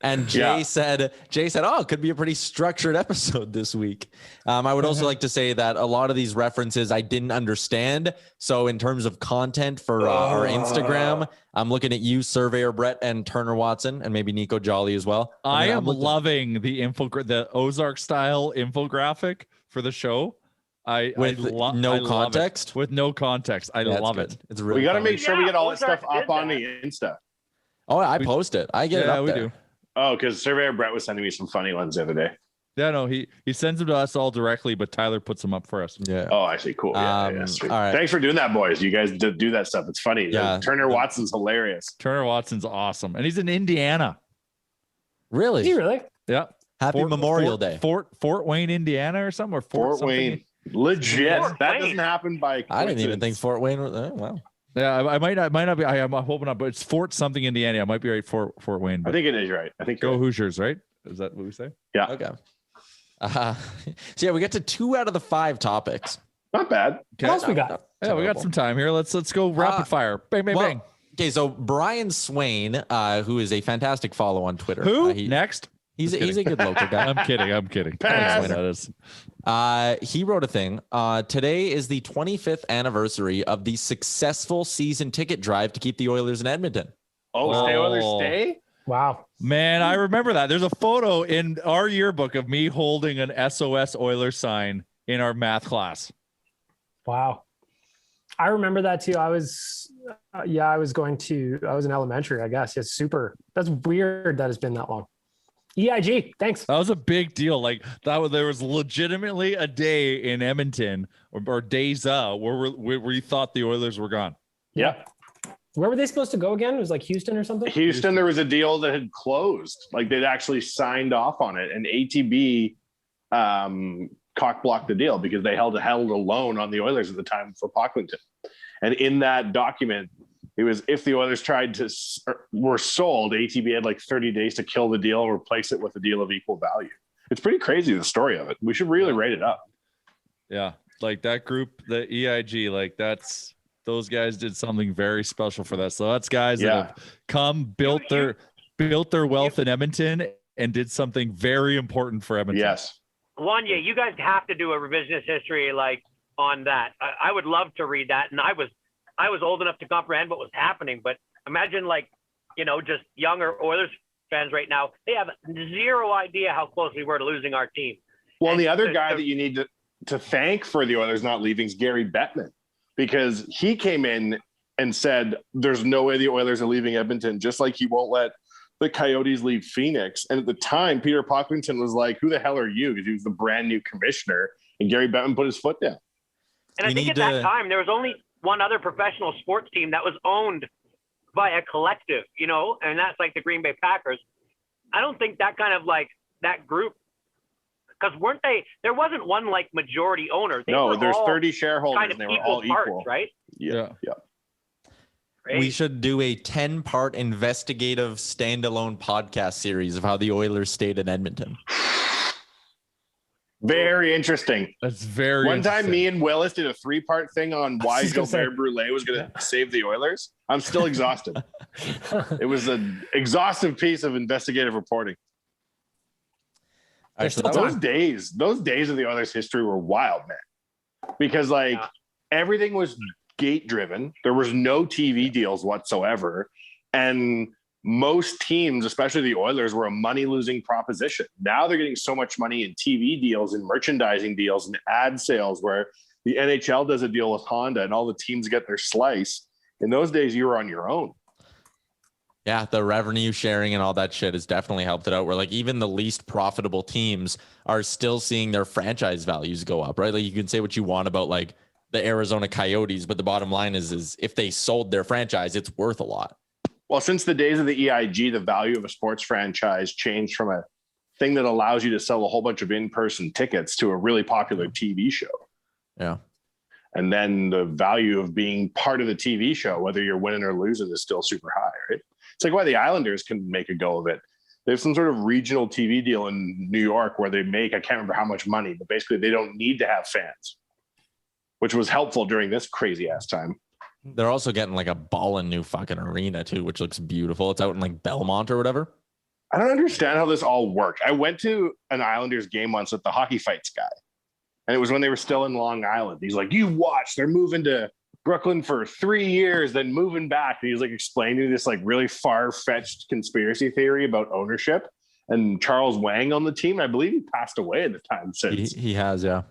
And Jay said, oh, it could be a pretty structured episode this week. I would also like to say that a lot of these references I didn't understand. So in terms of content for our Instagram, I'm looking at you, Surveyor Brett, and Turner Watson, and maybe Nico Jolly as well. I am loving the Ozark style infographic for the show. With no context. I love it. It's really. We got to make sure we get all that stuff up on the Insta. Oh, I post it. I get it up we there. do. Oh, because Surveyor Brett was sending me some funny ones the other day. Yeah, no, he sends them to us all directly, but Tyler puts them up for us. Yeah. Oh, I see. Cool. Yeah, all right. Thanks for doing that, boys. You guys do that stuff. It's funny. Yeah. Turner Watson's hilarious. Turner Watson's awesome, and he's in Indiana. Really? Is he really? Yeah. Happy Memorial Day. Fort Wayne, Indiana, or something, or Fort Wayne. Legit. That doesn't happen by I didn't even think Fort Wayne was. Wow. Yeah, I might not be. I'm hoping not, but it's Fort something Indiana. I might be right. Fort Wayne. I think it is right. I think go Hoosiers, right? Is that what we say? Yeah. Okay. So yeah, we get to 2 out of the 5 topics. Not bad. Okay. What else we got? Yeah, we got some time here. Let's go rapid fire. Bang, bang, bang. Okay, so Brian Swain, who is a fantastic follow on Twitter. Who next? He's a good local guy. I'm kidding. He wrote a thing. Today is the 25th anniversary of the successful season ticket drive to keep the Oilers in Edmonton. Oh, stay Oilers, stay? Wow. Man, I remember that. There's a photo in our yearbook of me holding an SOS Oilers sign in our math class. Wow. I remember that too. I was in elementary, I guess. It's super. That's weird that it's been that long. EIG, thanks. That was a big deal. Like there was legitimately a day in Edmonton or days where we thought the Oilers were gone. Yeah. Where were they supposed to go again? It was like Houston or something? Houston, there was a deal that had closed. Like they'd actually signed off on it. And ATB cock blocked the deal because they held a loan on the Oilers at the time for Pocklington. And in that document, it was if the Oilers were sold, ATB had like 30 days to kill the deal and replace it with a deal of equal value. It's pretty crazy, the story of it. We should really write it up. Yeah. Like that group, the EIG, like those guys did something very special for that. So that's guys that have come, built their wealth in Edmonton and did something very important for Edmonton. Yes. Wanya, you guys have to do a revisionist history like on that. I would love to read that. And I was old enough to comprehend what was happening, but imagine just younger Oilers fans right now, they have zero idea how close we were to losing our team. Well, and the other guy that you need to thank for the Oilers not leaving is Gary Bettman, because he came in and said, there's no way the Oilers are leaving Edmonton, just like he won't let the Coyotes leave Phoenix. And at the time, Peter Pocklington was like, who the hell are you? Because he was the brand new commissioner. And Gary Bettman put his foot down. And I think at that time, there was only one other professional sports team that was owned by a collective, you know, and that's like the Green Bay Packers. I don't think that kind of like that group, because weren't they, there wasn't one like majority owner. No, there's 30 shareholders kind of and they were all parts, equal. right? Yeah. Right? We should do a 10-part investigative standalone podcast series of how the Oilers stayed in Edmonton. Very interesting. That's very One time me and Willis did a 3-part thing on why Gilbert Brûlé was going to save the Oilers. I'm still exhausted. It was an exhaustive piece of investigative reporting. Those days of the Oilers history were wild, man. Because everything was gate driven. There was no TV deals whatsoever. And most teams, especially the Oilers, were a money-losing proposition. Now they're getting so much money in TV deals and merchandising deals and ad sales, where the NHL does a deal with Honda and all the teams get their slice. In those days, you were on your own. Yeah, the revenue sharing and all that shit has definitely helped it out, where like even the least profitable teams are still seeing their franchise values go up, right? Like you can say what you want about like the Arizona Coyotes, but the bottom line is if they sold their franchise, it's worth a lot. Well, since the days of the EIG, the value of a sports franchise changed from a thing that allows you to sell a whole bunch of in-person tickets to a really popular TV show. Yeah. And then the value of being part of the TV show, whether you're winning or losing, is still super high, right? It's like why the Islanders can make a go of it. They have some sort of regional TV deal in New York where they make, I can't remember how much money, but basically they don't need to have fans, which was helpful during this crazy ass time. They're also getting like a ballin' new fucking arena too, which looks beautiful. It's out in like Belmont or whatever. I don't understand how this all worked. I went to an Islanders game once with the Hockey Fights guy, and it was when they were still in Long Island. He's like, you watch, they're moving to Brooklyn for 3 years, then moving back. And he's like explaining this like really far-fetched conspiracy theory about ownership. And Charles Wang on the team, I believe he passed away at the time since. He has, yeah.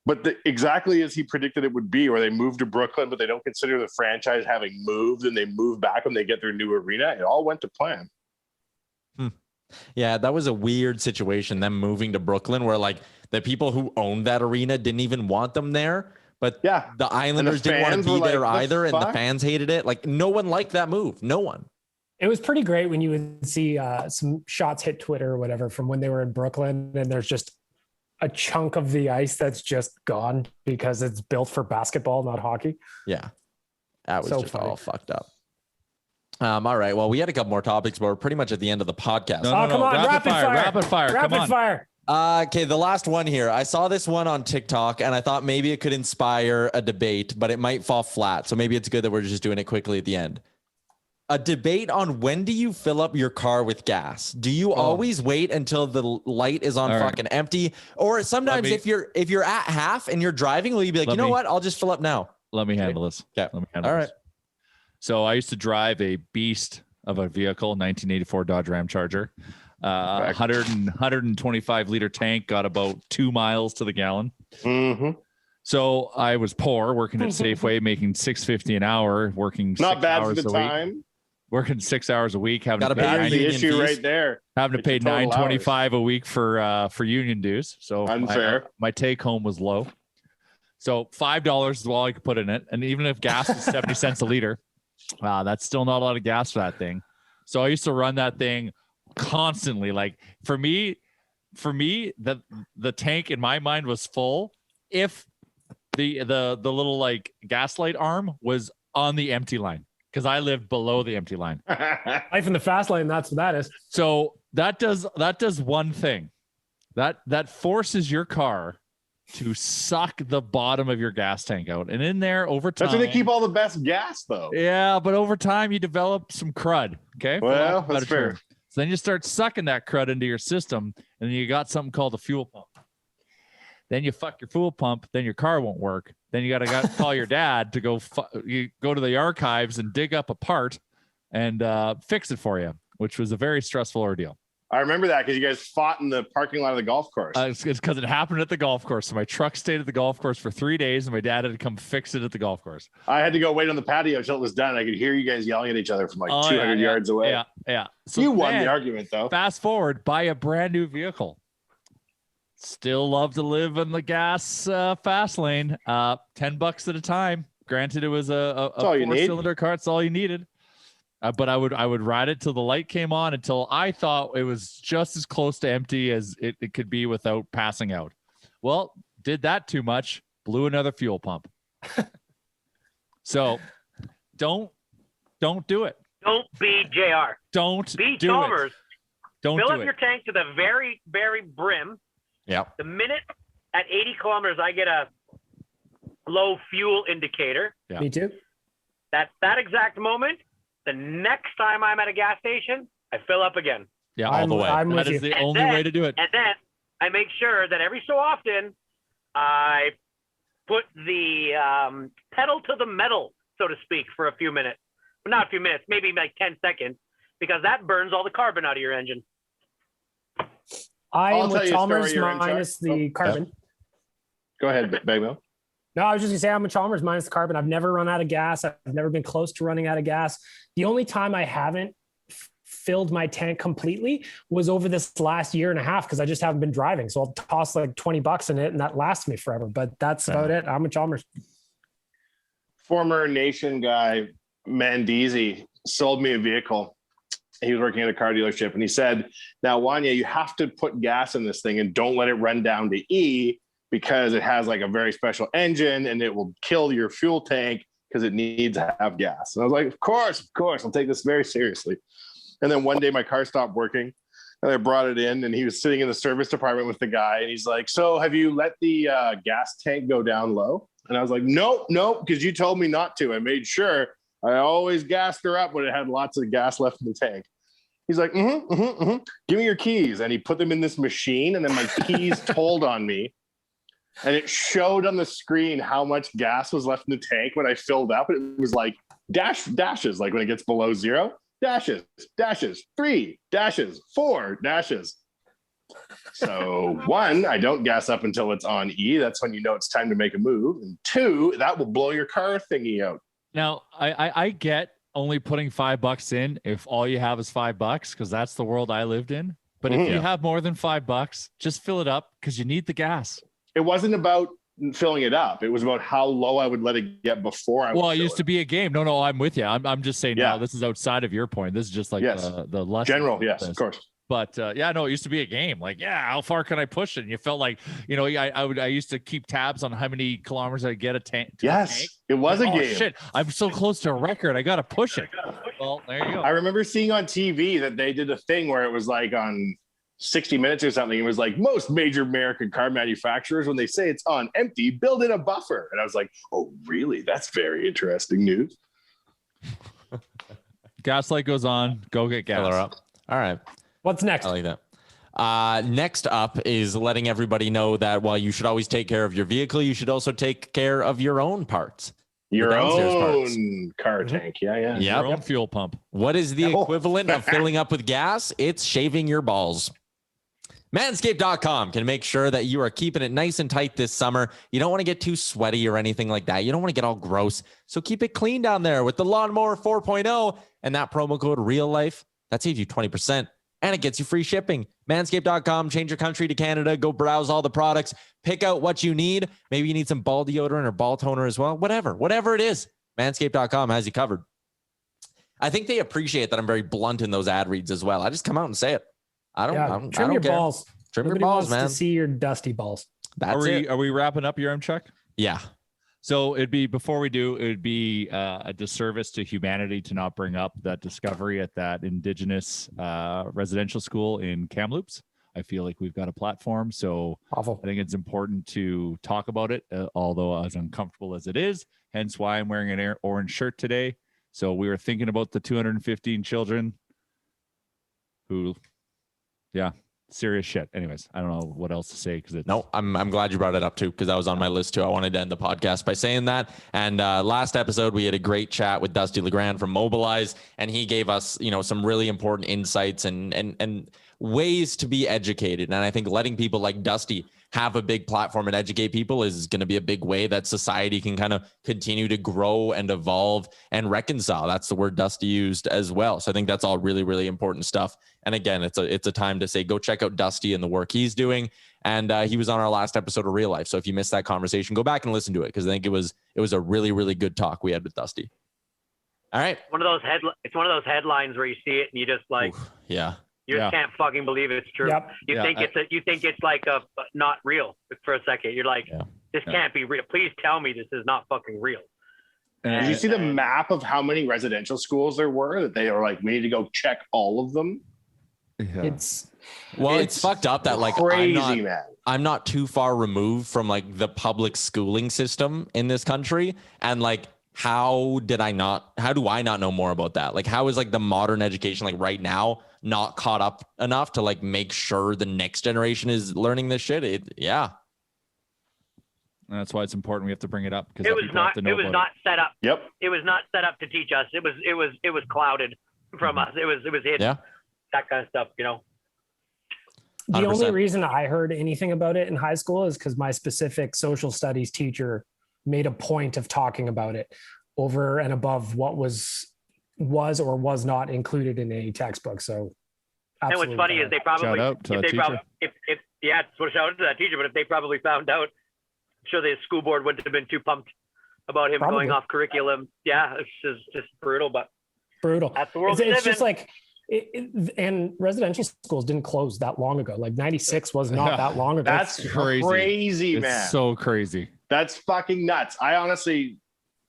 But exactly as he predicted it would be, where they moved to Brooklyn, but they don't consider the franchise having moved, and they move back when they get their new arena. It all went to plan. Yeah, that was a weird situation, them moving to Brooklyn, where like the people who owned that arena didn't even want them there. But yeah, the Islanders didn't want to be there either, and the fans hated it. Like no one liked that move. No one. It was pretty great when you would see some shots hit Twitter or whatever from when they were in Brooklyn, and there's just a chunk of the ice that's just gone because it's built for basketball, not hockey. Yeah. That was So just funny. all fucked up. All right. Well, we had a couple more topics, but we're pretty much at the end of the podcast. No, Come on, rapid fire. Rapid fire. Come Rapid on. fire. Okay, the last one here. I saw this one on TikTok, and I thought maybe it could inspire a debate, but it might fall flat. So maybe it's good that we're just doing it quickly at the end. A debate on when do you fill up your car with gas? Do you always wait until the light is on fucking empty? Or sometimes if you're at half and you're driving, will you be like, you know what? I'll just fill up now. Let me handle this. Okay. Let me handle All this. right. So I used to drive a beast of a vehicle, 1984 Dodge Ram Charger. 125 liter tank, got about 2 miles to the gallon. Mm-hmm. So I was poor, working at Safeway, making $6.50 an hour, working Not 6 bad hours for the a week. time. Working 6 hours a week, having Gotta to pay pay your That's the union issue fees. right there. having to pay It's your total hours. $9.25 a week for union dues. So Unfair. my take home was low. So $5 is all I could put in it, and even if gas is 70 cents a liter, that's still not a lot of gas for that thing. So I used to run that thing constantly. Like for me, the tank in my mind was full if the little like gas light arm was on the empty line, because I lived below the empty line. Life in the fast lane. That's what that is. So that does one thing. That forces your car to suck the bottom of your gas tank out. And in there over time. That's where they keep all the best gas, though. Yeah, but over time you develop some crud. Okay. Well, For lack of a that's better fair. term. So then you start sucking that crud into your system, and then you got something called a fuel pump. Then you fuck your fuel pump, then your car won't work. Then you got to call your dad to you go to the archives and dig up a part and fix it for you, which was a very stressful ordeal. I remember that because you guys fought in the parking lot of the golf course. It's because it happened at the golf course. So my truck stayed at the golf course for 3 days, and my dad had to come fix it at the golf course. I had to go wait on the patio until it was done. I could hear you guys yelling at each other from like 200 yards away. Yeah. So you won the argument, though. Fast forward, buy a brand new vehicle. Still love to live in the gas fast lane. $10 at a time. Granted, it was a 4-cylinder car. It's all you needed. But I would ride it till the light came on until I thought it was just as close to empty as it could be without passing out. Well, did that too much, blew another fuel pump. So don't do it. Don't be JR. Don't be do Chalmers. It. Don't fill do up it. your tank to the very, very brim. Yeah. The minute at 80 kilometers, I get a low fuel indicator. Yeah. Me too. That exact moment. The next time I'm at a gas station, I fill up again. Yeah, all the way. That is the only way to do it. And then I make sure that every so often I put the pedal to the metal, so to speak, for a few minutes. But not a few minutes, maybe like 10 seconds, because that burns all the carbon out of your engine. I I'll am tell with you a story Chalmers you're in, Chuck. minus the carbon. Go ahead, Baggedmilk. No, I was just gonna say I'm with Chalmers minus the carbon. I've never run out of gas. I've never been close to running out of gas. The only time I haven't filled my tank completely was over this last year and a half because I just haven't been driving. So I'll toss like $20 in it and that lasts me forever. But that's about it. I'm with Chalmers. Former Nation guy, Mandeezy, sold me a vehicle. He was working at a car dealership and he said, now, Wanya, you have to put gas in this thing and don't let it run down to E because it has like a very special engine and it will kill your fuel tank because it needs to have gas. And I was like, of course, I'll take this very seriously. And then one day my car stopped working and I brought it in and he was sitting in the service department with the guy. And he's like, so have you let the gas tank go down low? And I was like, nope, because you told me not to. I made sure I always gassed her up when it had lots of gas left in the tank. He's like, give me your keys. And he put them in this machine and then my keys told on me. And it showed on the screen how much gas was left in the tank when I filled up. It was like dashes, like when it gets below 0, dashes, 3 dashes, 4 dashes. So 1, I don't gas up until it's on E. That's when you know it's time to make a move. And 2, that will blow your car thingy out. Now, I get only putting $5 in if all you have is $5, because that's the world I lived in. But if you have more than $5, just fill it up because you need the gas. It wasn't about filling it up. It was about how low I would let it get before I. Well, it used to be a game. No, I'm with you. I'm just saying. Yeah. No, this is outside of your point. This is just like the lesson. General. Yes, of course. But it used to be a game. Like, how far can I push it? And you felt like, I used to keep tabs on how many kilometers I get a tank. Yes, it was a game. Shit, I'm so close to a record. I got to push it. Well, there you go. I remember seeing on TV that they did a thing where it was like on 60 Minutes or something. It was like most major American car manufacturers, when they say it's on empty, build in a buffer. And I was like, oh, really? That's very interesting news. Gas light goes on. Go get gas. Fill her up. All right. What's next? I like that. Next up is letting everybody know that while you should always take care of your vehicle, you should also take care of your own parts. Your own parts. car tank. Yeah. Your own fuel pump. What is the equivalent of filling up with gas? It's shaving your balls. Manscaped.com can make sure that you are keeping it nice and tight this summer. You don't want to get too sweaty or anything like that. You don't want to get all gross. So keep it clean down there with the Lawnmower 4.0 and that promo code REALLIFE. That saves you 20%. And it gets you free shipping. Manscaped.com, change your country to Canada. Go browse all the products. Pick out what you need. Maybe you need some ball deodorant or ball toner as well. Whatever it is, Manscaped.com has you covered. I think they appreciate that I'm very blunt in those ad reads as well. I just come out and say it. I don't trim your care. balls. Trim Nobody your balls, wants man. to see your dusty balls. That's it. Are we wrapping up your Chuck? Yeah. So before we do, it would be a disservice to humanity to not bring up that discovery at that Indigenous residential school in Kamloops. I feel like we've got a platform, so Awful. I think it's important to talk about it, although as uncomfortable as it is, hence why I'm wearing an orange shirt today. So we were thinking about the 215 children who, serious shit. Anyways, I don't know what else to say because it's No, I'm glad you brought it up too, because that was on my list too. I wanted to end the podcast by saying that. And last episode, we had a great chat with Dusty Legrand from Mobilize, and he gave us, some really important insights and ways to be educated. And I think letting people like Dusty have a big platform and educate people is going to be a big way that society can kind of continue to grow and evolve and reconcile. That's the word Dusty used as well. So I think that's all really, really important stuff. And again, it's a time to say, go check out Dusty and the work he's doing. And he was on our last episode of Real Life. So if you missed that conversation, go back and listen to it, because I think it was a really, really good talk we had with Dusty. All right. It's one of those headlines where you see it and you just like, Oof, yeah. You just can't fucking believe it's true. Yep. You think it's like a not real for a second. You're like, this can't be real. Please tell me this is not fucking real. Did you see the map of how many residential schools there were that they are like, we need to go check all of them? Yeah. It's fucked up that like crazy, I'm not too far removed from like the public schooling system in this country, and like how do I not know more about that? Like, how is like the modern education like right now not caught up enough to like make sure the next generation is learning this shit? And that's why it's important. We have to bring it up because it was not set up. Yep. It was not set up to teach us. It was clouded from us. It was hidden. Yeah. That kind of stuff, The 100%. only reason I heard anything about it in high school is because my specific social studies teacher made a point of talking about it over and above what was or was not included in any textbook. So, and what's funny is they probably, shout out to that teacher. shout out to that teacher. But if they probably found out, I'm sure the school board wouldn't have been too pumped about him going off curriculum. Yeah, it's just brutal, but brutal. That's the world. It's just like. And residential schools didn't close that long ago. Like 96 was not that long ago. That's crazy, it's man. So crazy. That's fucking nuts. I honestly,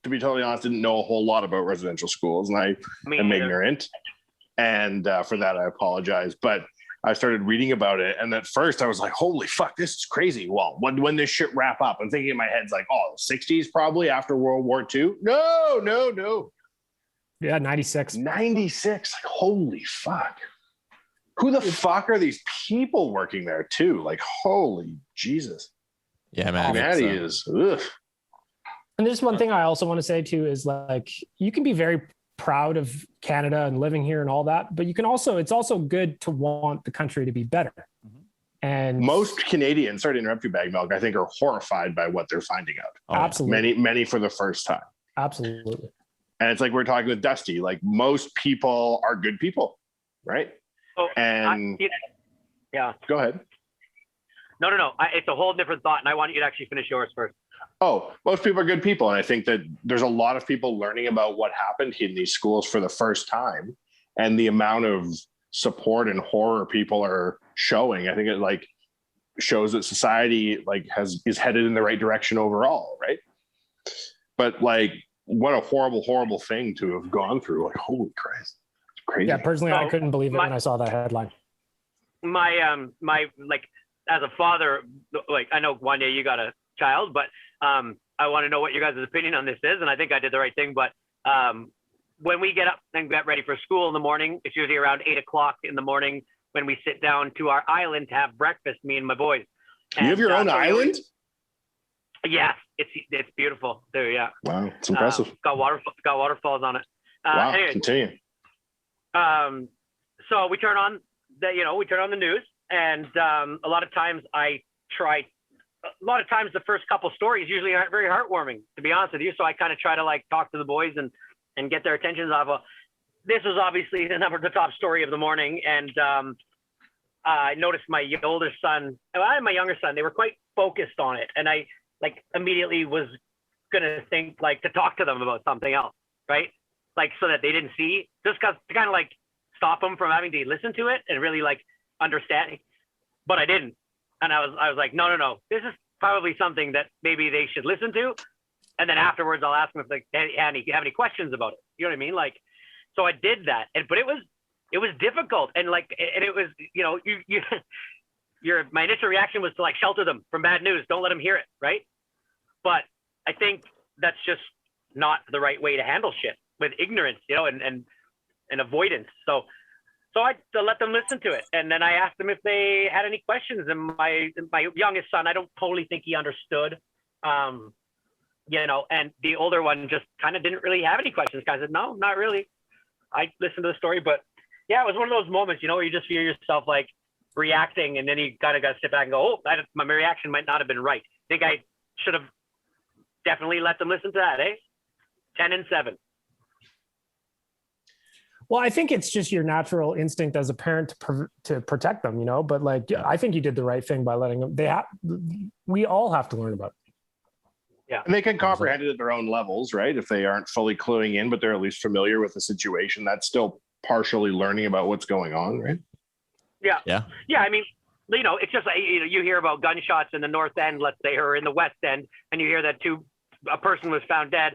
to be totally honest, didn't know a whole lot about residential schools, and I am ignorant. And for that, I apologize. But I started reading about it, and at first I was like, holy fuck, this is crazy. Well, when this shit wrap up? I'm thinking in my head's like, 60s probably after World War II. No. Yeah, 96. 96. Like, holy fuck. Who the fuck are these people working there too? Like, holy Jesus. Yeah, man. Humanity is. Ugh. And there's one thing I also want to say too is like, you can be very proud of Canada and living here and all that, but it's also good to want the country to be better. And most Canadians, sorry to interrupt you, Baggedmilk, I think are horrified by what they're finding out. Absolutely. Many for the first time. Absolutely. And it's like we're talking with Dusty, like most people are good people, right? Oh, yeah. Go ahead. No. It's a whole different thought, and I want you to actually finish yours first. Oh, most people are good people. And I think that there's a lot of people learning about what happened in these schools for the first time, and the amount of support and horror people are showing. I think it like shows that society like is headed in the right direction overall, right? But like, what a horrible thing to have gone through. Like, holy Christ. It's crazy. Yeah, personally, I couldn't believe it when I saw that headline. My like, as a father, like, I know one day you got a child, but I want to know what your guys' opinion on this is. And I think I did the right thing. But when we get up and get ready for school in the morning, it's usually around 8:00 in the morning when we sit down to our island to have breakfast, me and my boys. You have your own island? Yeah, it's beautiful there. Yeah. Wow, it's impressive. Got waterfalls on it. Wow. Anyways, Continue. So we turn on the news, and a lot of times the first couple stories usually aren't very heartwarming, to be honest with you. So I kind of try to like talk to the boys and get their attentions off of. This was obviously the top story of the morning, and I noticed my older son and my younger son, they were quite focused on it, and I like immediately was gonna think like to talk to them about something else, right? Like so that they didn't see, just to kind of like stop them from having to listen to it and really like understanding. But I didn't, and I was like, no, this is probably something that maybe they should listen to, and then afterwards I'll ask them if they have any questions about it. You know what I mean? Like, so I did that, but it was difficult, and like, and it was, my initial reaction was to like shelter them from bad news. Don't let them hear it. Right. But I think that's just not the right way to handle shit, with ignorance, and avoidance. So So I let them listen to it. And then I asked them if they had any questions. And my youngest son, I don't totally think he understood, and the older one just kind of didn't really have any questions. I said, no, not really. I listened to the story, but yeah, it was one of those moments, where you just feel yourself like reacting, and then you kind of got to sit back and go, my reaction might not have been right. I think I should have definitely let them listen to that, 10-7. Well, I think it's just your natural instinct as a parent to protect them, but I think you did the right thing by letting them, we all have to learn about it. Yeah. And they can comprehend it at their own levels, right? If they aren't fully cluing in, but they're at least familiar with the situation, that's still partially learning about what's going on, right? Yeah. Yeah. Yeah. I mean, it's just like, you hear about gunshots in the North End, let's say, or in the West End, and you hear that a person was found dead.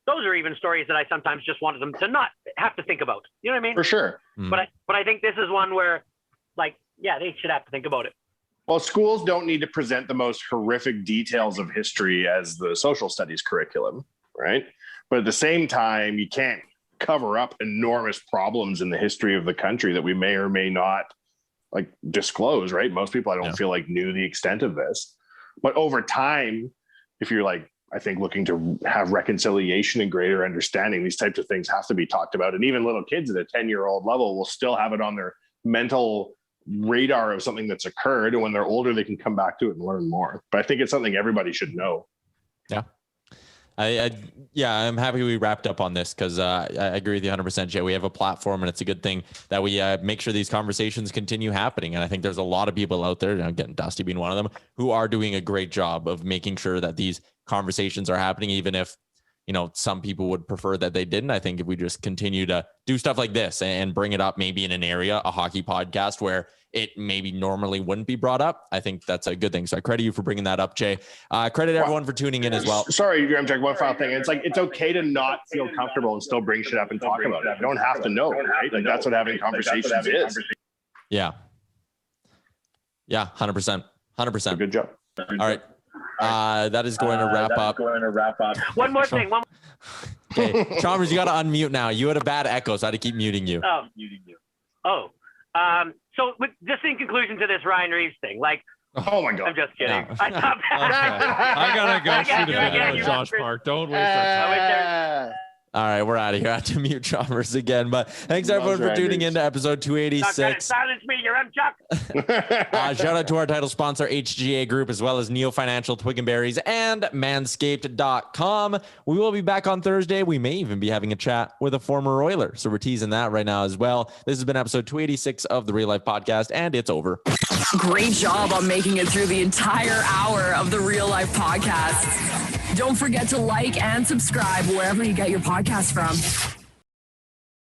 Those are even stories that I sometimes just wanted them to not have to think about. You know what I mean? For sure. But I think this is one where, they should have to think about it. Well, schools don't need to present the most horrific details of history as the social studies curriculum, right? But at the same time, you can't cover up enormous problems in the history of the country that we may or may not disclose, right? Most people, I don't feel knew the extent of this. But over time, if you're I think looking to have reconciliation and greater understanding, these types of things have to be talked about. And even little kids at a 10-year-old level will still have it on their mental radar of something that's occurred. And when they're older, they can come back to it and learn more. But I think it's something everybody should know. Yeah. I'm happy we wrapped up on this because I agree with you 100%, Jay. We have a platform, and it's a good thing that we make sure these conversations continue happening. And I think there's a lot of people out there, getting Dusty being one of them, who are doing a great job of making sure that these conversations are happening, even if some people would prefer that they didn't. I think if we just continue to do stuff like this and bring it up, maybe in an area, a hockey podcast where it maybe normally wouldn't be brought up, I think that's a good thing. So I credit you for bringing that up, Jay. Credit everyone for tuning in as well. Sorry, Graham, Jack, one final thing. It's it's okay to not feel comfortable and still bring shit up and talk about it. You don't have to know, right? That's what having conversations is. Yeah. Yeah, 100%. 100%. Good job. All right. That is going to wrap up. One more thing. Okay, Chalmers, you got to unmute now. You had a bad echo, so I had to keep muting you. So just in conclusion to this Ryan Reaves thing, oh my God, I'm just kidding. No. I gotta go shoot a video with Josh Park. Don't waste our time. All right, we're out of here. I have to mute Chalmers again, but thanks everyone for tuning in to episode 286. Silence me, you're Chuck. Shout out to our title sponsor, HGA Group, as well as Neo Financial, Twig and Berries, and Manscaped.com. We will be back on Thursday. We may even be having a chat with a former Oiler, so we're teasing that right now as well. This has been episode 286 of the Real Life Podcast, and it's over. Great job on making it through the entire hour of the Real Life Podcast. Don't forget to like and subscribe wherever you get your podcast from.